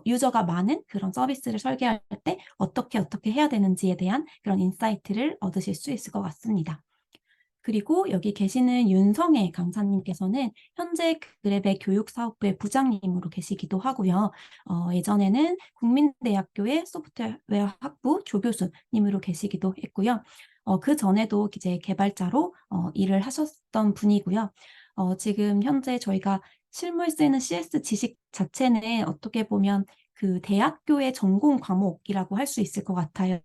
유저가 많은 그런 서비스를 설계할 때 어떻게 해야 되는지에 대한 그런 인사이트를 얻으실 수 있을 것 같습니다. 그리고 여기 계시는 윤성애 강사님께서는 현재 그랩의 교육사업부의 부장님으로 계시기도 하고요. 예전에는 국민대학교의 소프트웨어 학부 조교수님으로 계시기도 했고요. 그 전에도 이제 개발자로 일을 하셨던 분이고요. 지금 현재 저희가 실무에 쓰이는 CS 지식 자체는 어떻게 보면 그 대학교의 전공 과목이라고 할 수 있을 것 같아요.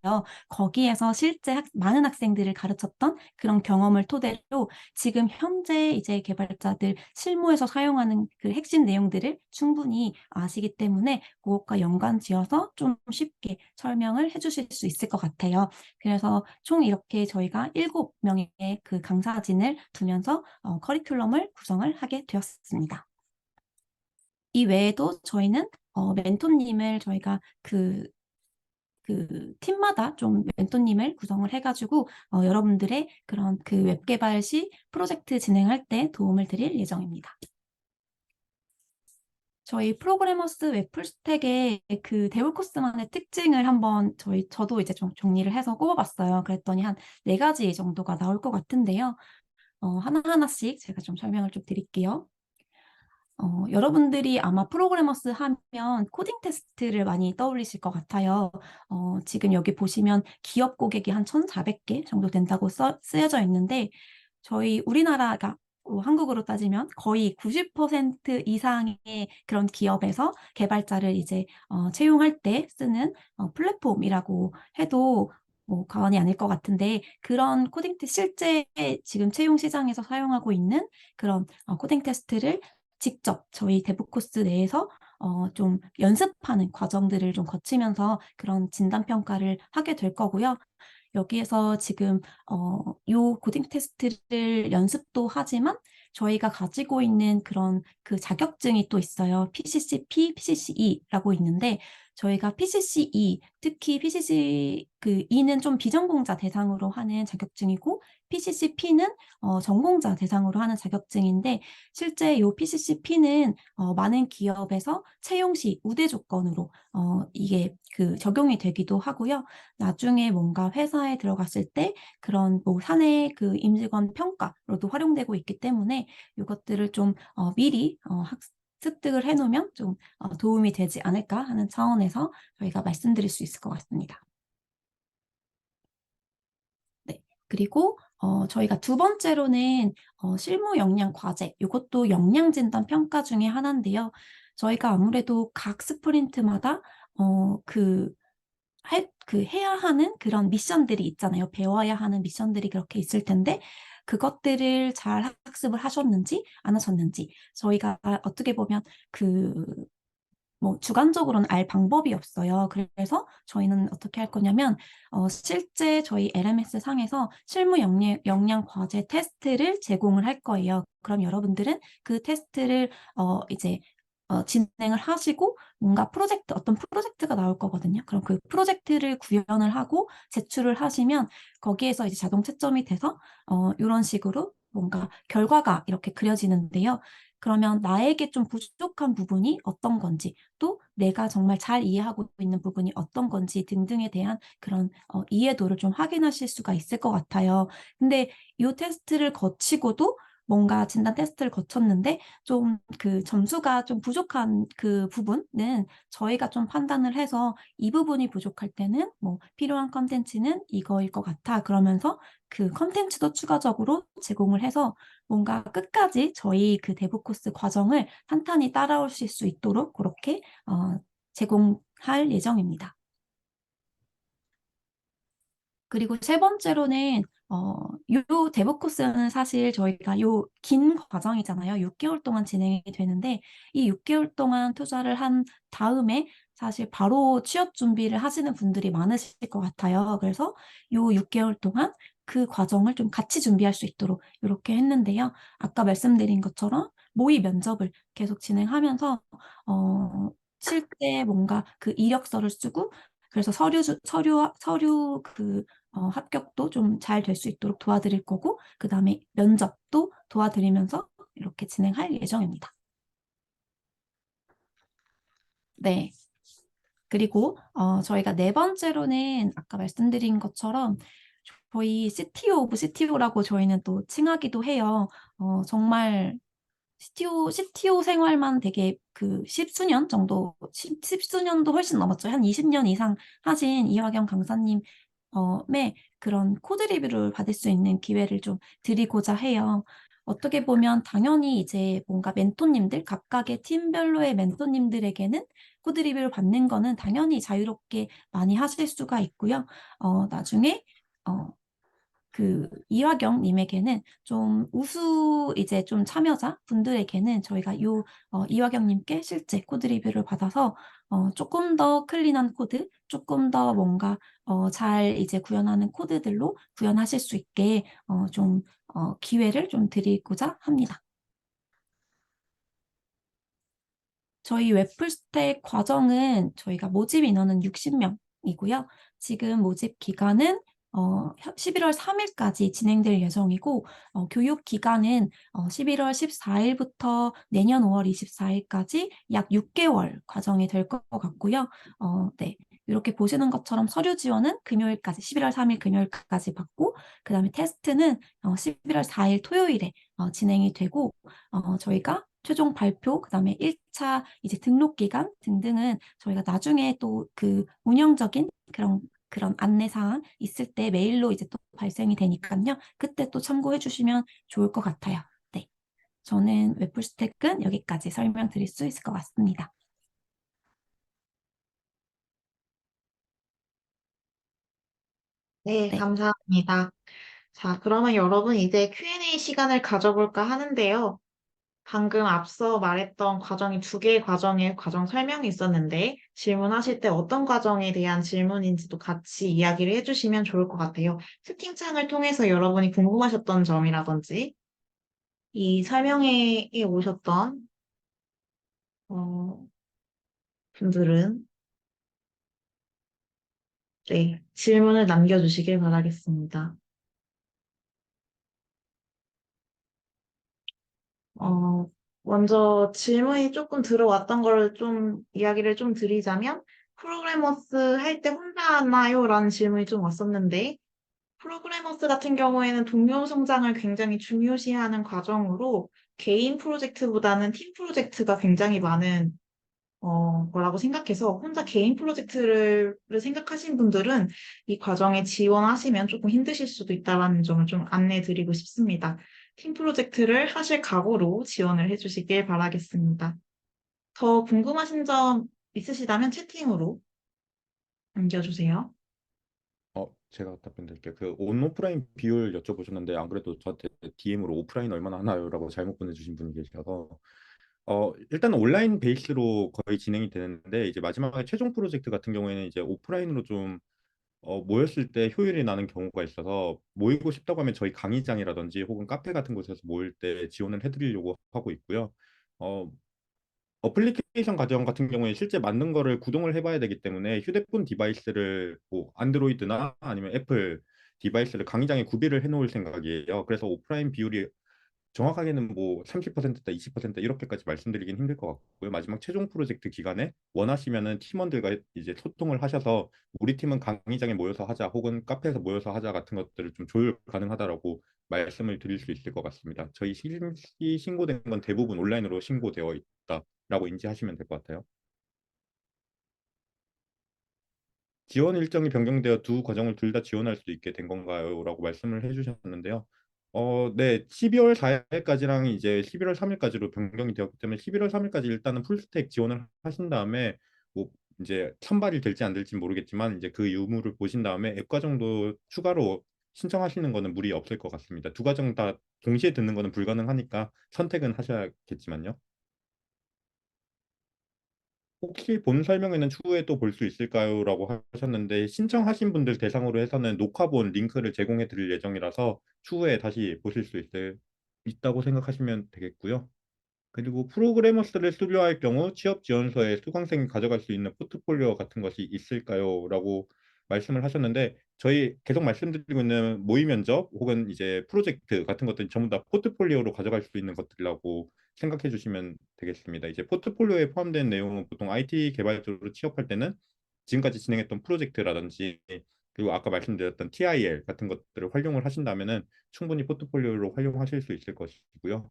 거기에서 실제 많은 학생들을 가르쳤던 그런 경험을 토대로 지금 현재 이제 개발자들 실무에서 사용하는 그 핵심 내용들을 충분히 아시기 때문에 그것과 연관지어서 좀 쉽게 설명을 해주실 수 있을 것 같아요. 그래서 총 이렇게 저희가 7명의 그 강사진을 두면서 커리큘럼을 구성을 하게 되었습니다. 이 외에도 저희는 멘토님을 저희가 그 팀마다 좀 멘토님을 구성을 해가지고 여러분들의 그런 그 웹 개발 시 프로젝트 진행할 때 도움을 드릴 예정입니다. 저희 프로그래머스 웹 풀스택의 그 대울 코스만의 특징을 한번 저도 이제 좀 정리를 해서 꼽아봤어요. 그랬더니 한 4가지 정도가 나올 것 같은데요. 하나하나씩 제가 좀 설명을 좀 드릴게요. 여러분들이 아마 프로그래머스 하면 코딩 테스트를 많이 떠올리실 것 같아요. 지금 여기 보시면 기업 고객이 한 1,400개 정도 된다고 쓰여져 있는데 저희 우리나라가 한국으로 따지면 거의 90% 이상의 그런 기업에서 개발자를 이제 채용할 때 쓰는 플랫폼이라고 해도 뭐 과언이 아닐 것 같은데 그런 코딩 테스트 실제 지금 채용 시장에서 사용하고 있는 그런 코딩 테스트를 직접 저희 데브코스 내에서 좀 연습하는 과정들을 좀 거치면서 그런 진단 평가를 하게 될 거고요. 여기에서 지금 요 코딩 테스트를 연습도 하지만 저희가 가지고 있는 그런 그 자격증이 또 있어요. PCCP, PCCE라고 있는데 저희가 PCCE, 특히 PCC 그 E는 좀 비전공자 대상으로 하는 자격증이고 PCCP는 전공자 대상으로 하는 자격증인데 실제 요 PCCP는 많은 기업에서 채용 시 우대 조건으로 이게 그 적용이 되기도 하고요. 나중에 뭔가 회사에 들어갔을 때 그런 뭐 사내 그 임직원 평가로도 활용되고 있기 때문에 이것들을 좀 미리 습득을 해놓으면 좀 도움이 되지 않을까 하는 차원에서 저희가 말씀드릴 수 있을 것 같습니다. 네. 그리고 저희가 두 번째로는 실무 역량 과제, 이것도 역량 진단 평가 중에 하나인데요. 저희가 아무래도 각 스프린트마다 그 해야 하는 그런 미션들이 있잖아요. 배워야 하는 미션들이 그렇게 있을 텐데 그것들을 잘 학습을 하셨는지 안 하셨는지 저희가 어떻게 보면 그 뭐 주관적으로는 알 방법이 없어요. 그래서 저희는 어떻게 할 거냐면 실제 저희 LMS 상에서 실무 역량 과제 테스트를 제공을 할 거예요. 그럼 여러분들은 그 테스트를 이제 진행을 하시고 뭔가 어떤 프로젝트가 나올 거거든요. 그럼 그 프로젝트를 구현을 하고 제출을 하시면 거기에서 이제 자동 채점이 돼서 이런 식으로 뭔가 결과가 이렇게 그려지는데요. 그러면 나에게 좀 부족한 부분이 어떤 건지, 또 내가 정말 잘 이해하고 있는 부분이 어떤 건지 등등에 대한 그런 이해도를 좀 확인하실 수가 있을 것 같아요. 근데 이 테스트를 거치고도 뭔가 진단 테스트를 거쳤는데 좀 그 점수가 좀 부족한 그 부분은 저희가 좀 판단을 해서 이 부분이 부족할 때는 뭐 필요한 컨텐츠는 이거일 것 같아. 그러면서 그 컨텐츠도 추가적으로 제공을 해서 뭔가 끝까지 저희 그 대부 코스 과정을 탄탄히 따라오실 수 있도록 그렇게 제공할 예정입니다. 그리고 세 번째로는 요 대부 코스는 사실 저희가 요 긴 과정이잖아요. 6개월 동안 진행이 되는데 이 6개월 동안 투자를 한 다음에 사실 바로 취업 준비를 하시는 분들이 많으실 것 같아요. 그래서 요 6개월 동안 그 과정을 좀 같이 준비할 수 있도록 이렇게 했는데요. 아까 말씀드린 것처럼 모의 면접을 계속 진행하면서 실제 뭔가 그 이력서를 쓰고 그래서 서류 그 합격도 좀 잘 될 수 있도록 도와드릴 거고, 그 다음에 면접도 도와드리면서 이렇게 진행할 예정입니다. 네. 그리고 저희가 네 번째로는 아까 말씀드린 것처럼 저희 CTO 오브 CTO라고 저희는 또 칭하기도 해요. 정말 CTO 생활만 되게 그 십수년 정도, 십수년도 훨씬 넘었죠. 한 20년 이상 하신 이화경 강사님 의 그런 코드 리뷰를 받을 수 있는 기회를 좀 드리고자 해요. 어떻게 보면 당연히 이제 뭔가 멘토님들, 각각의 팀별로의 멘토님들에게는 코드 리뷰를 받는 거는 당연히 자유롭게 많이 하실 수가 있고요. 나중에 어, 그 이화경 님에게는 좀 우수 이제 좀 참여자 분들에게는 저희가 이화경 님께 실제 코드 리뷰를 받아서 조금 더 클린한 코드, 조금 더 뭔가 잘 이제 구현하는 코드들로 구현하실 수 있게 좀 기회를 좀 드리고자 합니다. 저희 웹풀스택 과정은 저희가 모집 인원은 60명이고요. 지금 모집 기간은 11월 3일까지 진행될 예정이고, 교육 기간은 11월 14일부터 내년 5월 24일까지 약 6개월 과정이 될 것 같고요. 네. 이렇게 보시는 것처럼 서류 지원은 금요일까지, 11월 3일 금요일까지 받고, 그 다음에 테스트는 11월 4일 토요일에 진행이 되고, 저희가 최종 발표, 그다음에 1차 이제 등록 기간 등등은 저희가 나중에 또 그 운영적인 그런 안내 사항 있을 때 메일로 이제 또 발생이 되니까요. 그때 또 참고해 주시면 좋을 것 같아요. 네. 저는 웹풀스택은 여기까지 설명드릴 수 있을 것 같습니다. 네, 네. 감사합니다. 자, 그러면 여러분 이제 Q&A 시간을 가져볼까 하는데요. 방금 앞서 말했던 과정이 두 개의 과정의 과정 설명이 있었는데 질문하실 때 어떤 과정에 대한 질문인지도 같이 이야기를 해주시면 좋을 것 같아요. 채팅창을 통해서 여러분이 궁금하셨던 점이라든지 이 설명회에 오셨던 어, 분들은 네, 질문을 남겨주시길 바라겠습니다. 어, 먼저 질문이 조금 들어왔던 걸 좀 이야기를 좀 드리자면 프로그래머스 할 때 혼자 하나요? 라는 질문이 좀 왔었는데 프로그래머스 같은 경우에는 동료 성장을 굉장히 중요시하는 과정으로 개인 프로젝트보다는 팀 프로젝트가 굉장히 많은 거라고 생각해서 혼자 개인 프로젝트를 생각하신 분들은 이 과정에 지원하시면 조금 힘드실 수도 있다는 점을 좀 안내 드리고 싶습니다. 팀 프로젝트를 하실 각오로 지원을 해주시길 바라겠습니다. 더 궁금하신 점 있으시다면 채팅으로 남겨주세요. 제가 답변 드릴게요. 그 온 오프라인 비율 여쭤보셨는데 안 그래도 저한테 DM으로 오프라인 얼마나 하나요라고 잘못 보내주신 분이 계셔서 일단 온라인 베이스로 거의 진행이 되는데 이제 마지막에 최종 프로젝트 같은 경우에는 이제 오프라인으로 좀 모였을 때 효율이 나는 경우가 있어서 모이고 싶다고 하면 저희 강의장이라든지 혹은 카페 같은 곳에서 모일 때 지원을 해드리려고 하고 있고요. 어, 어플리케이션 과정 같은 경우에 실제 만든 거를 구동을 해봐야 되기 때문에 휴대폰 디바이스를 뭐 안드로이드나 아니면 애플 디바이스를 강의장에 구비를 해놓을 생각이에요. 그래서 오프라인 비율이 정확하게는 뭐 30%다 20% 이렇게까지 말씀드리긴 힘들 것 같고요. 마지막 최종 프로젝트 기간에 원하시면은 팀원들과 이제 소통을 하셔서 우리 팀은 강의장에 모여서 하자 혹은 카페에서 모여서 하자 같은 것들을 좀 조율 가능하다라고 말씀을 드릴 수 있을 것 같습니다. 저희 실시 신고된 건 대부분 온라인으로 신고되어 있다라고 인지하시면 될 것 같아요. 지원 일정이 변경되어 두 과정을 둘 다 지원할 수 있게 된 건가요? 라고 말씀을 해주셨는데요. 네, 12월 4일까지랑 이제 11월 3일까지로 변경이 되었기 때문에 11월 3일까지 일단은 풀스택 지원을 하신 다음에 뭐 이제 선발이 될지 안 될지 모르겠지만 이제 그 유무를 보신 다음에 앱 과정도 추가로 신청하시는 거는 무리 없을 것 같습니다. 두 과정 다 동시에 듣는 거는 불가능하니까 선택은 하셔야겠지만요. 혹시 본 설명에는 추후에 또 볼 수 있을까요? 라고 하셨는데 신청하신 분들 대상으로 해서는 녹화본 링크를 제공해 드릴 예정이라서 추후에 다시 보실 수 있다고 생각하시면 되겠고요. 그리고 프로그래머스를 수료할 경우 취업 지원서에 수강생이 가져갈 수 있는 포트폴리오 같은 것이 있을까요? 라고 말씀을 하셨는데 저희 계속 말씀드리고 있는 모의 면접 혹은 이제 프로젝트 같은 것들은 전부 다 포트폴리오로 가져갈 수 있는 것들이라고 생각해 주시면 되겠습니다. 이제 포트폴리오에 포함된 내용은 보통 IT 개발자로 취업할 때는 지금까지 진행했던 프로젝트라든지 그리고 아까 말씀드렸던 TIL 같은 것들을 활용을 하신다면은 충분히 포트폴리오로 활용하실 수 있을 것이고요.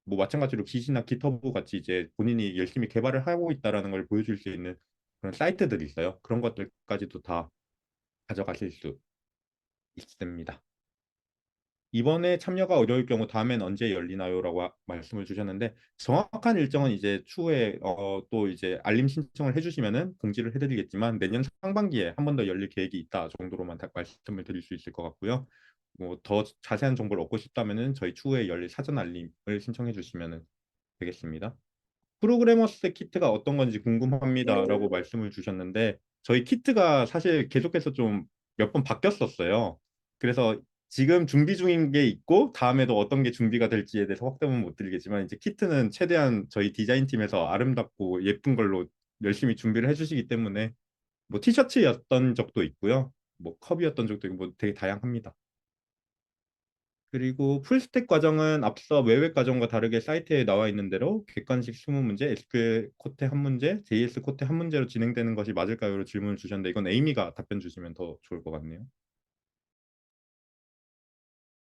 뭐 마찬가지로 깃이나 깃허브 같이 이제 본인이 열심히 개발을 하고 있다라는 걸 보여줄 수 있는 그런 사이트들이 있어요. 그런 것들까지도 다 가져가실 수 있습니다. 이번에 참여가 어려울 경우 다음엔 언제 열리나요?라고 말씀을 주셨는데 정확한 일정은 이제 추후에 또 이제 알림 신청을 해주시면은 공지를 해드리겠지만 내년 상반기에 한 번 더 열릴 계획이 있다 정도로만 말씀을 드릴 수 있을 것 같고요. 뭐 더 자세한 정보를 얻고 싶다면은 저희 추후에 열릴 사전 알림을 신청해 주시면 되겠습니다. 프로그래머스 키트가 어떤 건지 궁금합니다라고 말씀을 주셨는데 저희 키트가 사실 계속해서 좀 몇 번 바뀌었었어요. 그래서 지금 준비 중인 게 있고 다음에도 어떤 게 준비가 될지에 대해서 확답은 못 드리겠지만 이제 키트는 최대한 저희 디자인팀에서 아름답고 예쁜 걸로 열심히 준비를 해주시기 때문에 뭐 티셔츠였던 적도 있고요. 뭐 컵이었던 적도 있고 뭐 되게 다양합니다. 그리고 풀스택 과정은 앞서 외웹 과정과 다르게 사이트에 나와 있는 대로 객관식 20문제, SQL 코트 한 문제, JS 코트 한 문제로 진행되는 것이 맞을까요?로 질문을 주셨는데 이건 에이미가 답변 주시면 더 좋을 것 같네요.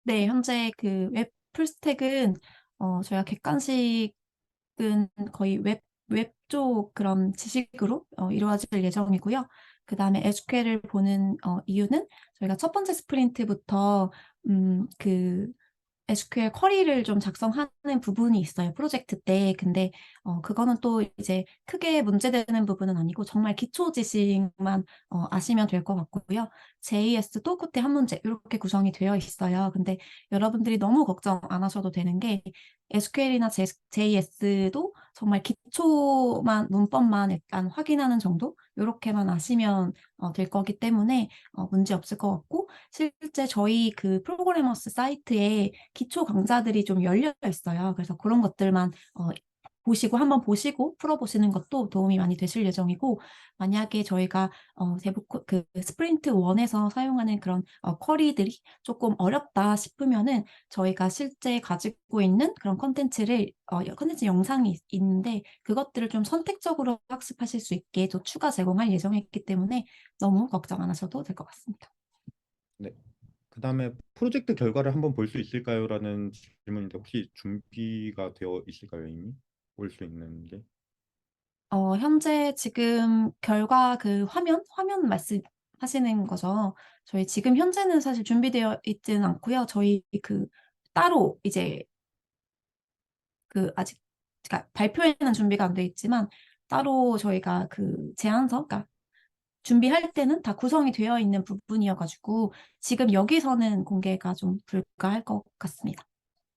네, 현재 그 웹 풀스택은 저희가 객관식은 거의 웹 쪽 그런 지식으로 이루어질 예정이고요. 그 다음에 SQL을 보는 이유는 저희가 첫 번째 스프린트부터 그 SQL 쿼리를 좀 작성하는 부분이 있어요. 프로젝트 때. 근데 그거는 또 이제 크게 문제되는 부분은 아니고 정말 기초 지식만 아시면 될 것 같고요. JS도 코트 한 문제 이렇게 구성이 되어 있어요. 근데 여러분들이 너무 걱정 안 하셔도 되는 게 SQL이나 JS도 정말 기초만 문법만 약간 확인하는 정도 이렇게만 아시면 될 거기 때문에 문제 없을 것 같고 실제 저희 그 프로그래머스 사이트에 기초 강좌들이 좀 열려 있어요. 그래서 그런 것들만 한번 보시고 풀어보시는 것도 도움이 많이 되실 예정이고, 만약에 저희가 그 스프린트 1에서 사용하는 그런 쿼리들이 조금 어렵다 싶으면은 저희가 실제 가지고 있는 그런 컨텐츠 영상이 있는데 그것들을 좀 선택적으로 학습하실 수 있게 또 추가 제공할 예정이기 때문에 너무 걱정 안 하셔도 될 것 같습니다. 네. 그다음에 프로젝트 결과를 한번 볼 수 있을까요?라는 질문인데 혹시 준비가 되어 있을까요, 이미? 볼 수 있는 게? 현재 지금 결과 그 화면 말씀하시는 거죠? 저희 지금 현재는 사실 준비되어 있지는 않고요. 저희 그 따로 이제 그 아직 그러니까 발표에는 준비가 안 돼 있지만 따로 저희가 그 제안서, 그러니까 준비할 때는 다 구성이 되어 있는 부분이어가지고 지금 여기서는 공개가 좀 불가할 것 같습니다.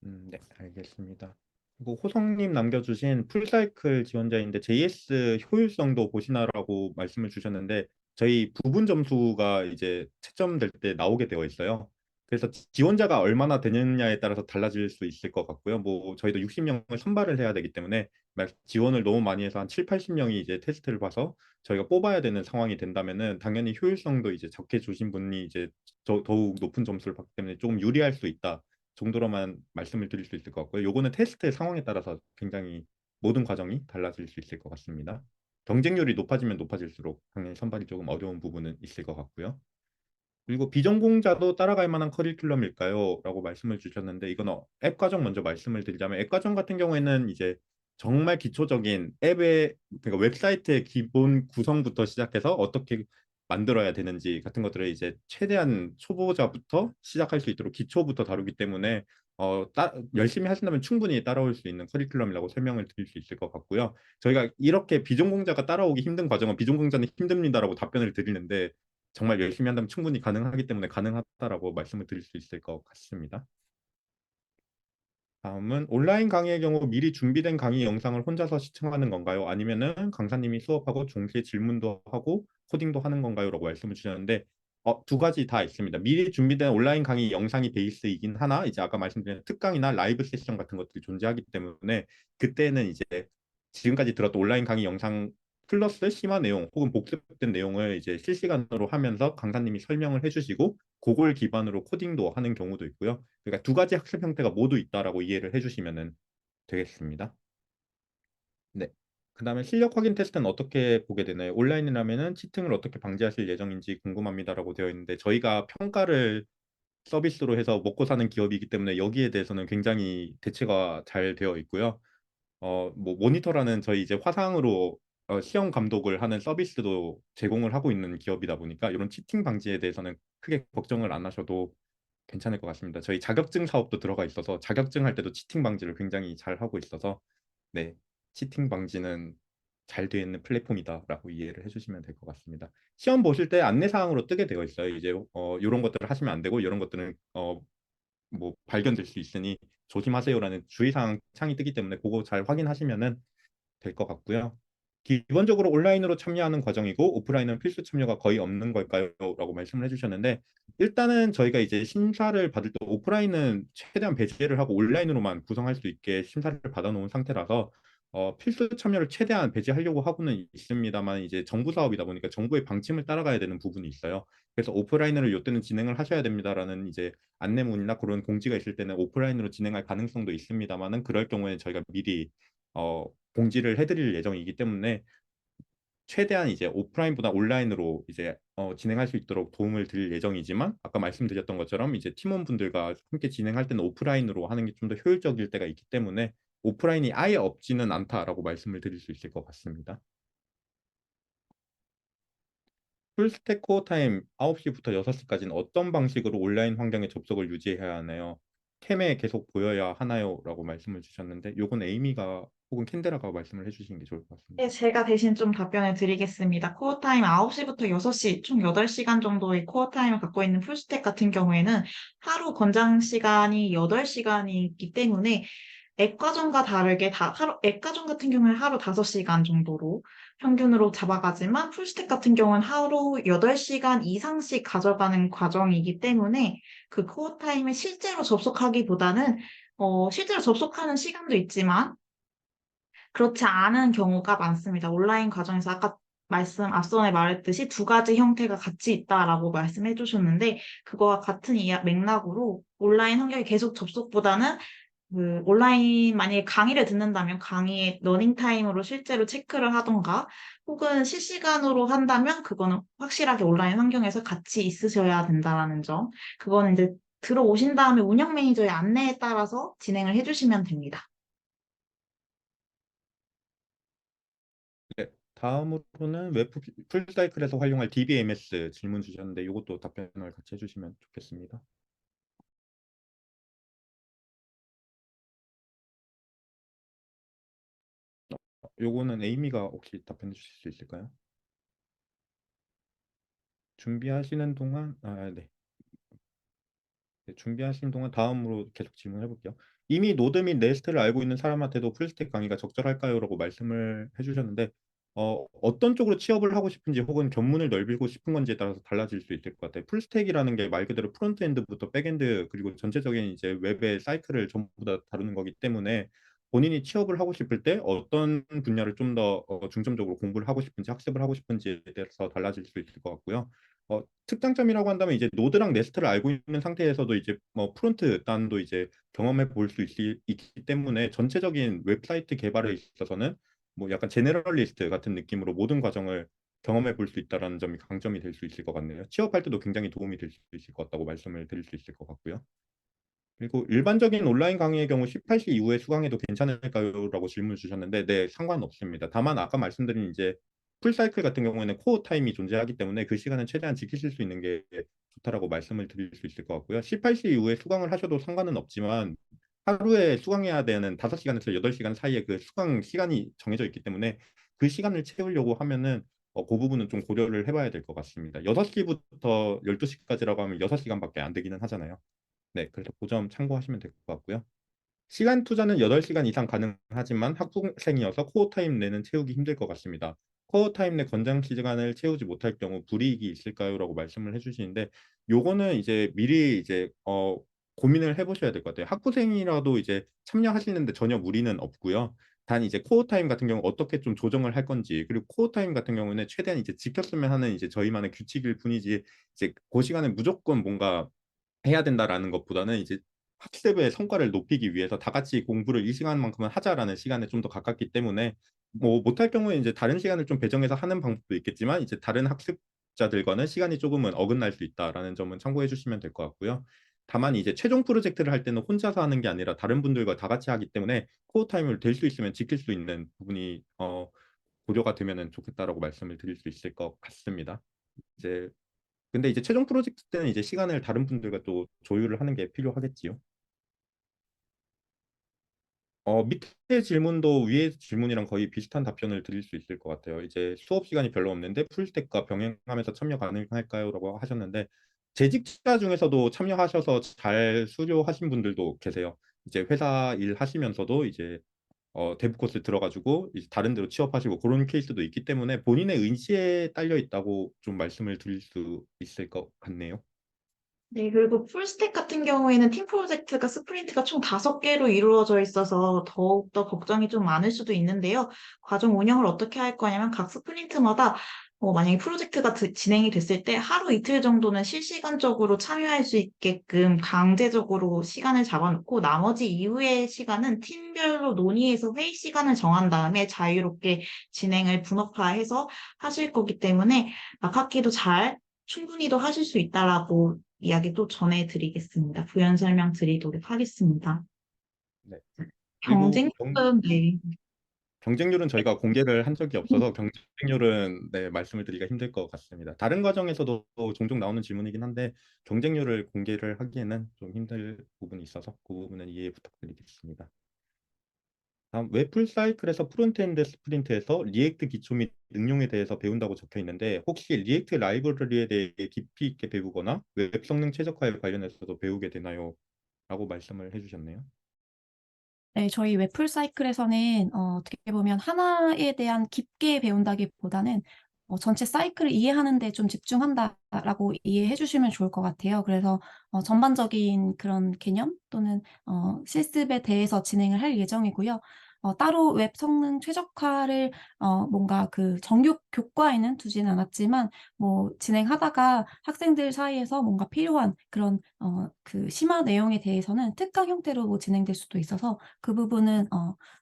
네, 알겠습니다. 그리고 호성님 남겨주신 풀사이클 지원자인데 JS 효율성도 보시나라고 말씀을 주셨는데 저희 부분 점수가 이제 채점될 때 나오게 되어 있어요. 그래서 지원자가 얼마나 되느냐에 따라서 달라질 수 있을 것 같고요. 뭐 저희도 60명을 선발을 해야 되기 때문에 지원을 너무 많이 해서 한 7, 80명이 이제 테스트를 봐서 저희가 뽑아야 되는 상황이 된다면은 당연히 효율성도 이제 적게 주신 분이 이제 더욱 높은 점수를 받기 때문에 조금 유리할 수 있다. 정도로만 말씀을 드릴 수 있을 것 같고요. 요거는 테스트의 상황에 따라서 굉장히 모든 과정이 달라질 수 있을 것 같습니다. 경쟁률이 높아지면 높아질수록 당연히 선발이 조금 어려운 부분은 있을 것 같고요. 그리고 비전공자도 따라갈 만한 커리큘럼일까요? 라고 말씀을 주셨는데 이건 앱 과정 먼저 말씀을 드리자면 앱 과정 같은 경우에는 이제 정말 기초적인 앱의 그러니까 웹사이트의 기본 구성부터 시작해서 어떻게 만들어야 되는지 같은 것들을 이제 최대한 초보자부터 시작할 수 있도록 기초부터 다루기 때문에 열심히 하신다면 충분히 따라올 수 있는 커리큘럼이라고 설명을 드릴 수 있을 것 같고요. 저희가 이렇게 비전공자가 따라오기 힘든 과정은 비전공자는 힘듭니다라고 답변을 드리는데 정말 열심히 한다면 충분히 가능하기 때문에 가능하다라고 말씀을 드릴 수 있을 것 같습니다. 다음은 온라인 강의의 경우 미리 준비된 강의 영상을 혼자서 시청하는 건가요? 아니면은 강사님이 수업하고 동시에 질문도 하고 코딩도 하는 건가요? 라고 말씀을 주셨는데 두 가지 다 있습니다. 미리 준비된 온라인 강의 영상이 베이스이긴 하나 이제 아까 말씀드린 특강이나 라이브 세션 같은 것들이 존재하기 때문에 그때는 이제 지금까지 들었던 온라인 강의 영상 플러스 심화 내용 혹은 복습된 내용을 이제 실시간으로 하면서 강사님이 설명을 해주시고 그걸 기반으로 코딩도 하는 경우도 있고요. 그러니까 두 가지 학습 형태가 모두 있다라고 이해를 해주시면 되겠습니다. 네. 그다음에 실력 확인 테스트는 어떻게 보게 되나요? 온라인이라면은 치팅을 어떻게 방지하실 예정인지 궁금합니다라고 되어 있는데 저희가 평가를 서비스로 해서 먹고 사는 기업이기 때문에 여기에 대해서는 굉장히 대체가 잘 되어 있고요. 뭐 모니터라는 저희 이제 화상으로 시험 감독을 하는 서비스도 제공을 하고 있는 기업이다 보니까 이런 치팅 방지에 대해서는 크게 걱정을 안 하셔도 괜찮을 것 같습니다. 저희 자격증 사업도 들어가 있어서 자격증 할 때도 치팅 방지를 굉장히 잘 하고 있어서 네, 치팅 방지는 잘 되어 있는 플랫폼이다라고 이해를 해주시면 될 것 같습니다. 시험 보실 때 안내 사항으로 뜨게 되어 있어요. 이제 이런 것들을 하시면 안 되고 이런 것들은 뭐 발견될 수 있으니 조심하세요라는 주의사항 창이 뜨기 때문에 그거 잘 확인하시면은 될 것 같고요. 기본적으로 온라인으로 참여하는 과정이고 오프라인은 필수 참여가 거의 없는 걸까요? 라고 말씀을 해주셨는데 일단은 저희가 이제 심사를 받을 때 오프라인은 최대한 배제를 하고 온라인으로만 구성할 수 있게 심사를 받아놓은 상태라서 필수 참여를 최대한 배제하려고 하고는 있습니다만 이제 정부 사업이다 보니까 정부의 방침을 따라가야 되는 부분이 있어요. 그래서 오프라인으로 이때는 진행을 하셔야 됩니다라는 이제 안내문이나 그런 공지가 있을 때는 오프라인으로 진행할 가능성도 있습니다만은 그럴 경우에 저희가 미리 어, 공지를 해드릴 예정이기 때문에 최대한 이제 오프라인보다 온라인으로 이제 진행할 수 있도록 도움을 드릴 예정이지만 아까 말씀드렸던 것처럼 이제 팀원분들과 함께 진행할 때는 오프라인으로 하는 게 좀 더 효율적일 때가 있기 때문에 오프라인이 아예 없지는 않다라고 말씀을 드릴 수 있을 것 같습니다. 풀스택 코어 타임 9시부터 6시까지는 어떤 방식으로 온라인 환경에 접속을 유지해야 하나요? 캠에 계속 보여야 하나요? 라고 말씀을 주셨는데 요건 에이미가 혹은 캔데라가 말씀을 해주시는 게 좋을 것 네, 같습니다. 제가 대신 좀 답변을 드리겠습니다. 코어 타임 9시부터 6시, 총 8시간 정도의 코어 타임을 갖고 있는 풀스택 같은 경우에는 하루 권장 시간이 8시간이 있기 때문에 앱 과정과 다르게 앱 과정 같은 경우는 하루 5시간 정도로 평균으로 잡아가지만 풀스택 같은 경우는 하루 8시간 이상씩 가져가는 과정이기 때문에 그 코어 타임에 실제로 접속하기보다는 실제로 접속하는 시간도 있지만 그렇지 않은 경우가 많습니다. 온라인 과정에서 아까 앞전에 말했듯이 두 가지 형태가 같이 있다라고 말씀해 주셨는데, 그거와 같은 맥락으로 온라인 환경에 계속 접속보다는 그 온라인 만약에 강의를 듣는다면 강의의 러닝 타임으로 실제로 체크를 하던가 혹은 실시간으로 한다면 그거는 확실하게 온라인 환경에서 같이 있으셔야 된다라는 점. 그거는 이제 들어오신 다음에 운영 매니저의 안내에 따라서 진행을 해주시면 됩니다. 네, 다음으로는 웹 풀사이클에서 활용할 DBMS 질문 주셨는데 이것도 답변을 같이 해주시면 좋겠습니다. 요거는 에이미가 혹시 답변해 주실 수 있을까요? 준비하시는 동안, 네. 네, 준비하시는 동안 다음으로 계속 질문해 볼게요. 이미 노드 및 네스트를 알고 있는 사람한테도 풀스택 강의가 적절할까요? 라고 말씀을 해주셨는데 어떤 쪽으로 취업을 하고 싶은지 혹은 견문을 넓히고 싶은 건지에 따라서 달라질 수 있을 것 같아요. 풀스택이라는 게 말 그대로 프론트엔드부터 백엔드 그리고 전체적인 이제 웹의 사이클을 전부 다 다루는 거기 때문에 본인이 취업을 하고 싶을 때 어떤 분야를 좀 더 중점적으로 공부를 하고 싶은지 학습을 하고 싶은지에 대해서 달라질 수 있을 것 같고요. 특장점이라고 한다면 이제 노드랑 네스트를 알고 있는 상태에서도 이제 뭐 프론트 단도 이제 경험해 볼 수 있기 때문에 전체적인 웹사이트 개발에 있어서는 뭐 약간 제너럴리스트 같은 느낌으로 모든 과정을 경험해 볼 수 있다라는 점이 강점이 될 수 있을 것 같네요. 취업할 때도 굉장히 도움이 될 수 있을 것 같다고 말씀을 드릴 수 있을 것 같고요. 그리고 일반적인 온라인 강의의 경우 18시 이후에 수강해도 괜찮을까요? 라고 질문 주셨는데 네, 상관없습니다. 다만 아까 말씀드린 이제 풀사이클 같은 경우에는 코어 타임이 존재하기 때문에 그 시간은 최대한 지키실 수 있는 게 좋다라고 말씀을 드릴 수 있을 것 같고요. 18시 이후에 수강을 하셔도 상관은 없지만 하루에 수강해야 되는 5시간에서 8시간 사이에 그 수강 시간이 정해져 있기 때문에 그 시간을 채우려고 하면은 그 부분은 좀 고려를 해봐야 될 것 같습니다. 6시부터 12시까지라고 하면 6시간밖에 안 되기는 하잖아요. 네, 그래서 그 점 참고하시면 될 것 같고요. 시간 투자는 8시간 이상 가능하지만 학부생이어서 코어 타임 내는 채우기 힘들 것 같습니다. 코어 타임 내 권장 시간을 채우지 못할 경우 불이익이 있을까요? 라고 말씀을 해주시는데 요거는 이제 미리 이제 고민을 해보셔야 될 것 같아요. 학부생이라도 이제 참여하시는데 전혀 무리는 없고요. 단 이제 코어 타임 같은 경우 어떻게 좀 조정을 할 건지 그리고 코어 타임 같은 경우는 최대한 이제 지켰으면 하는 이제 저희만의 규칙일 뿐이지 이제 그 시간에 무조건 뭔가 해야 된다라는 것보다는 이제 학습의 성과를 높이기 위해서 다 같이 공부를 이 시간만큼은 하자라는 시간에 좀 더 가깝기 때문에 뭐 못할 경우에 이제 다른 시간을 좀 배정해서 하는 방법도 있겠지만 이제 다른 학습자들과는 시간이 조금은 어긋날 수 있다라는 점은 참고해 주시면 될 것 같고요. 다만 이제 최종 프로젝트를 할 때는 혼자서 하는 게 아니라 다른 분들과 다 같이 하기 때문에 코어 타임을 될 수 있으면 지킬 수 있는 부분이 고려가 되면은 좋겠다라고 말씀을 드릴 수 있을 것 같습니다. 이제 근데 이제 최종 프로젝트 때는 이제 시간을 다른 분들과 또 조율을 하는 게 필요하겠지요. 밑에 질문도 위에 질문이랑 거의 비슷한 답변을 드릴 수 있을 것 같아요. 이제 수업 시간이 별로 없는데 풀스택과 병행하면서 참여 가능할까요? 라고 하셨는데 재직자 중에서도 참여하셔서 잘 수료하신 분들도 계세요. 이제 회사 일 하시면서도 이제 대부 코스 들어가지고 이제 다른 데로 취업하시고 그런 케이스도 있기 때문에 본인의 의지에 딸려 있다고 좀 말씀을 드릴 수 있을 것 같네요. 네, 그리고 풀스택 같은 경우에는 팀 프로젝트가 스프린트가 총 5개로 이루어져 있어서 더욱더 걱정이 좀 많을 수도 있는데요. 과정 운영을 어떻게 할 거냐면 각 스프린트마다 만약에 프로젝트가 진행이 됐을 때 하루 이틀 정도는 실시간적으로 참여할 수 있게끔 강제적으로 시간을 잡아놓고 나머지 이후의 시간은 팀별로 논의해서 회의 시간을 정한 다음에 자유롭게 진행을 분업화해서 하실 거기 때문에 각 학기도 잘 충분히도 하실 수 있다라고 이야기 또 전해드리겠습니다. 부연 설명 드리도록 하겠습니다. 네. 그리고 경쟁력은, 네. 경쟁률은 저희가 공개를 한 적이 없어서 경쟁률은 네, 말씀을 드리기가 힘들 것 같습니다. 다른 과정에서도 종종 나오는 질문이긴 한데 경쟁률을 공개를 하기에는 좀 힘들 부분이 있어서 그 부분은 이해 부탁드리겠습니다. 다음 웹 풀사이클에서 프론트엔드 스프린트에서 리액트 기초 및 응용에 대해서 배운다고 적혀 있는데 혹시 리액트 라이브러리에 대해 깊이 있게 배우거나 웹 성능 최적화에 관련해서도 배우게 되나요? 라고 말씀을 해주셨네요. 네, 저희 웹풀 사이클에서는 어떻게 보면 하나에 대한 깊게 배운다기보다는 전체 사이클을 이해하는 데 좀 집중한다라고 이해해 주시면 좋을 것 같아요. 그래서 전반적인 그런 개념 또는 실습에 대해서 진행을 할 예정이고요. 따로 웹 성능 최적화를 뭔가 그 정규 교과에는 두지는 않았지만 뭐 진행하다가 학생들 사이에서 뭔가 필요한 그런 그 심화 내용에 대해서는 특강 형태로 뭐 진행될 수도 있어서 그 부분은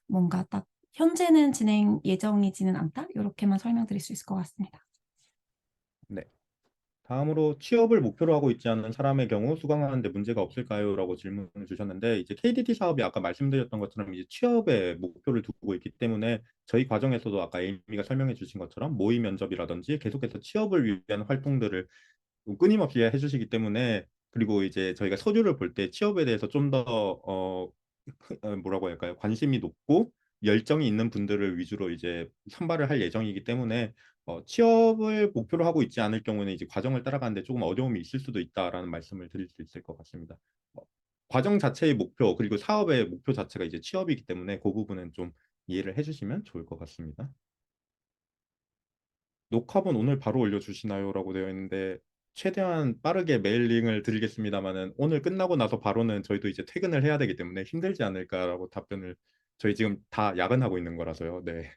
뭔가 딱 '현재는 진행 예정이지는 않다.' 요렇게만 설명드릴 수 있을 것 같습니다. 네. 다음으로 취업을 목표로 하고 있지 않은 사람의 경우 수강하는데 문제가 없을까요? 라고 질문을 주셨는데 이제 KDT 사업이 아까 말씀드렸던 것처럼 이제 취업에 목표를 두고 있기 때문에 저희 과정에서도 아까 에이미가 설명해 주신 것처럼 모의 면접이라든지 계속해서 취업을 위한 활동들을 끊임없이 해주시기 때문에 그리고 이제 저희가 서류를 볼 때 취업에 대해서 좀 더 뭐라고 할까요? 관심이 높고 열정이 있는 분들을 위주로 이제 선발을 할 예정이기 때문에 취업을 목표로 하고 있지 않을 경우는 이제 과정을 따라가는데 조금 어려움이 있을 수도 있다라는 말씀을 드릴 수 있을 것 같습니다. 어, 과정 자체의 목표 그리고 사업의 목표 자체가 이제 취업이기 때문에 그 부분은 좀 이해를 해주시면 좋을 것 같습니다. 녹화본 오늘 바로 올려주시나요? 라고 되어 있는데 최대한 빠르게 메일링을 드리겠습니다만은 오늘 끝나고 나서 바로는 저희도 이제 퇴근을 해야 되기 때문에 힘들지 않을까라고 답변을 저희 지금 다 야근하고 있는 거라서요. 네.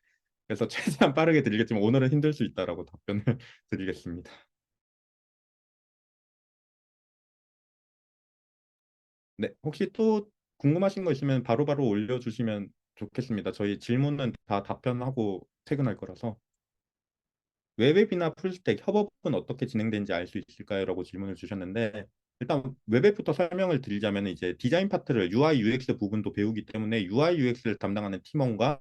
그래서 최대한 빠르게 드리겠지만 오늘은 힘들 수 있다라고 답변을 드리겠습니다. 네. 혹시 또 궁금하신 거 있으면 바로바로 올려주시면 좋겠습니다. 저희 질문은 다 답변하고 퇴근할 거라서. 웹앱이나 풀스택 협업은 어떻게 진행되는지 알 수 있을까요? 라고 질문을 주셨는데 일단 웹앱부터 설명을 드리자면 이제 디자인 파트를 UI, UX 부분도 배우기 때문에 UI, UX를 담당하는 팀원과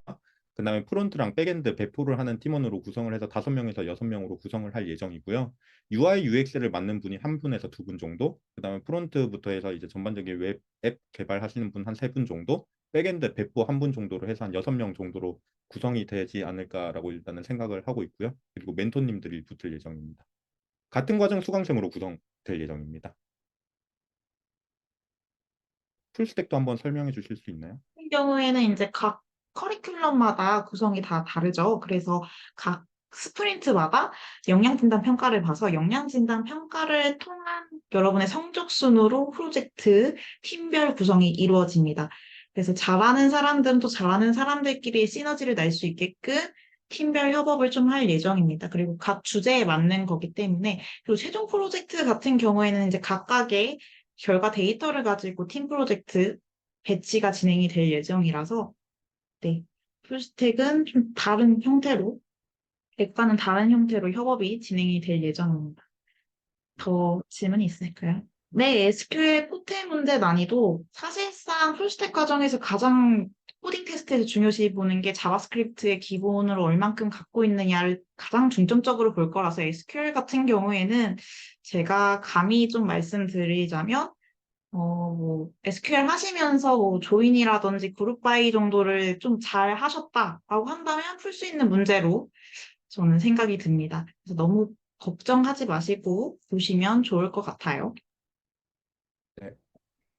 그다음에 프론트랑 백엔드 배포를 하는 팀원으로 구성을 해서 5명에서 6명으로 구성을 할 예정이고요. UI, UX를 맡는 분이 한 분에서 두 분 정도, 그다음에 프론트부터 해서 이제 전반적인 웹 앱 개발하시는 분 한 세 분 정도, 백엔드 배포 한 분 정도로 해서 한 6명 정도로 구성이 되지 않을까라고 일단은 생각을 하고 있고요. 그리고 멘토님들이 붙을 예정입니다. 같은 과정 수강생으로 구성될 예정입니다. 풀스택도 한번 설명해 주실 수 있나요? 같은 경우에는 이제 각 커리큘럼마다 구성이 다 다르죠. 그래서 각 스프린트마다 역량진단 평가를 봐서 역량진단 평가를 통한 여러분의 성적 순으로 프로젝트 팀별 구성이 이루어집니다. 그래서 잘하는 사람들은 또 잘하는 사람들끼리 시너지를 낼 수 있게끔 팀별 협업을 좀 할 예정입니다. 그리고 각 주제에 맞는 거기 때문에 그리고 최종 프로젝트 같은 경우에는 이제 각각의 결과 데이터를 가지고 팀 프로젝트 배치가 진행이 될 예정이라서, 네. 풀스택은 좀 다른 형태로, 앱과는 다른 형태로 협업이 진행이 될 예정입니다. 더 질문이 있을까요? 네, SQL 포트 문제 난이도 사실상 풀스택 과정에서 가장 코딩 테스트에서 중요시 보는 게 자바스크립트의 기본으로 얼만큼 갖고 있느냐를 가장 중점적으로 볼 거라서 SQL 같은 경우에는 제가 감히 좀 말씀드리자면 SQL 하시면서 뭐 조인이라든지 그룹 바이 정도를 좀 잘 하셨다라고 한다면 풀 수 있는 문제로 저는 생각이 듭니다. 그래서 너무 걱정하지 마시고 보시면 좋을 것 같아요. 네.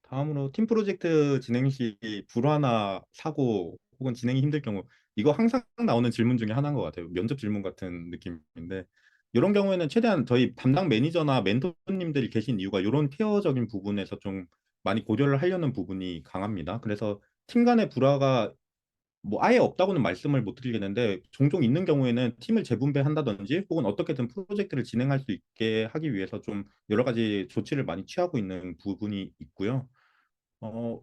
다음으로 팀 프로젝트 진행 시 불화나 사고 혹은 진행이 힘들 경우 이거 항상 나오는 질문 중에 하나인 것 같아요. 면접 질문 같은 느낌인데 이런 경우에는 최대한 저희 담당 매니저나 멘토님들이 계신 이유가 이런 케어적인 부분에서 좀 많이 고려를 하려는 부분이 강합니다. 그래서 팀 간의 불화가 뭐 아예 없다고는 말씀을 못 드리겠는데 종종 있는 경우에는 팀을 재분배한다든지 혹은 어떻게든 프로젝트를 진행할 수 있게 하기 위해서 좀 여러 가지 조치를 많이 취하고 있는 부분이 있고요. 어,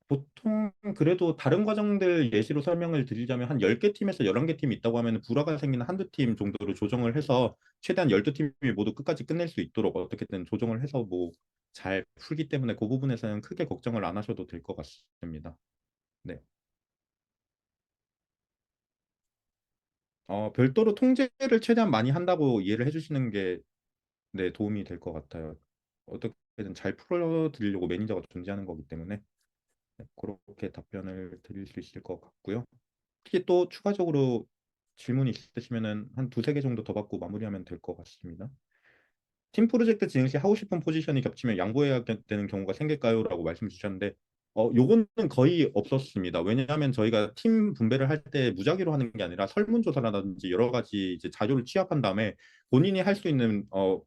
보통 그래도 다른 과정들 예시로 설명을 드리자면 한 10개 팀에서 11개 팀이 있다고 하면 불화가 생기는 한두 팀 정도로 조정을 해서 최대한 12팀이 모두 끝까지 끝낼 수 있도록 어떻게든 조정을 해서 뭐 잘 풀기 때문에 그 부분에서는 크게 걱정을 안 하셔도 될 것 같습니다. 네. 별도로 통제를 최대한 많이 한다고 이해를 해주시는 게 네, 도움이 될 것 같아요. 어떻게든 잘 풀어드리려고 매니저가 존재하는 거기 때문에 네, 그렇게 답변을 드릴 수 있을 것 같고요. 혹시 또 추가적으로 질문이 있으시면은 한 두세 개 정도 더 받고 마무리하면 될 것 같습니다. 팀 프로젝트 진행 시 하고 싶은 포지션이 겹치면 양보해야 되는 경우가 생길까요? 라고 말씀 주셨는데 요거는 거의 없었습니다. 왜냐하면 저희가 팀 분배를 할 때 무작위로 하는 게 아니라 설문조사라든지 여러 가지 이제 자료를 취합한 다음에 본인이 할 수 있는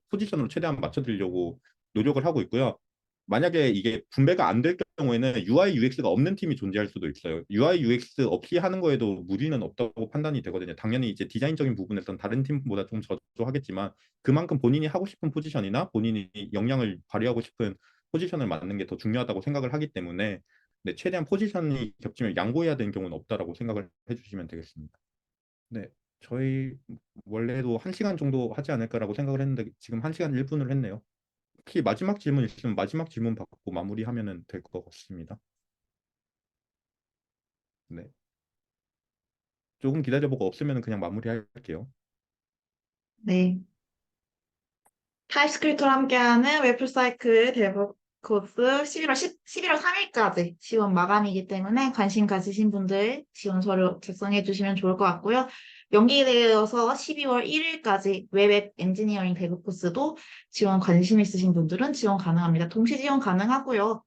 포지션으로 최대한 맞춰드리려고 노력을 하고 있고요. 만약에 이게 분배가 안 될 경우에는 UI, UX가 없는 팀이 존재할 수도 있어요. UI, UX 없이 하는 거에도 무리는 없다고 판단이 되거든요. 당연히 이제 디자인적인 부분에서는 다른 팀보다 좀 저조하겠지만 그만큼 본인이 하고 싶은 포지션이나 본인이 역량을 발휘하고 싶은 포지션을 맡는 게 더 중요하다고 생각을 하기 때문에 네, 최대한 포지션이 겹치면 양보해야 되는 경우는 없다라고 생각을 해주시면 되겠습니다. 네, 저희 원래도 1시간 정도 하지 않을까라고 생각을 했는데 지금 1시간 1분을 했네요. 혹시 마지막 질문 있으면 마지막 질문 받고 마무리하면 될 것 같습니다. 네, 조금 기다려보고 없으면 그냥 마무리할게요. 네. 타입스크립트와 함께하는 웹풀사이클 데브 코스 11월 3일까지 지원 마감이기 때문에 관심 가지신 분들 지원 서류 작성해 주시면 좋을 것 같고요. 연기되어서 12월 1일까지 웹 엔지니어링 대부 코스도 지원 관심 있으신 분들은 지원 가능합니다. 동시 지원 가능하고요.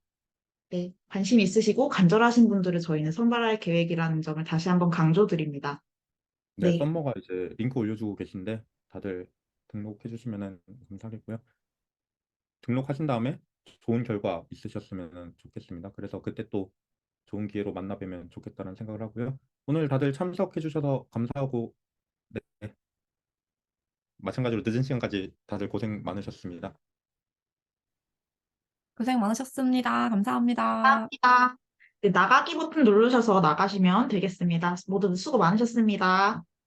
네, 관심 있으시고 간절하신 분들을 저희는 선발할 계획이라는 점을 다시 한번 강조드립니다. 네, 네, 썸머가 이제 링크 올려주고 계신데 다들 등록해 주시면 감사하겠고요. 등록하신 다음에 좋은 결과 있으셨으면 좋겠습니다. 그래서 그때 또 좋은 기회로 만나 뵈면 좋겠다는 생각을 하고요. 오늘 다들 참석해 주셔서 감사하고 네, 마찬가지로 늦은 시간까지 다들 고생 많으셨습니다. 고생 많으셨습니다. 감사합니다. 감사합니다. 네, 나가기 버튼 누르셔서 나가시면 되겠습니다. 모두 수고 많으셨습니다.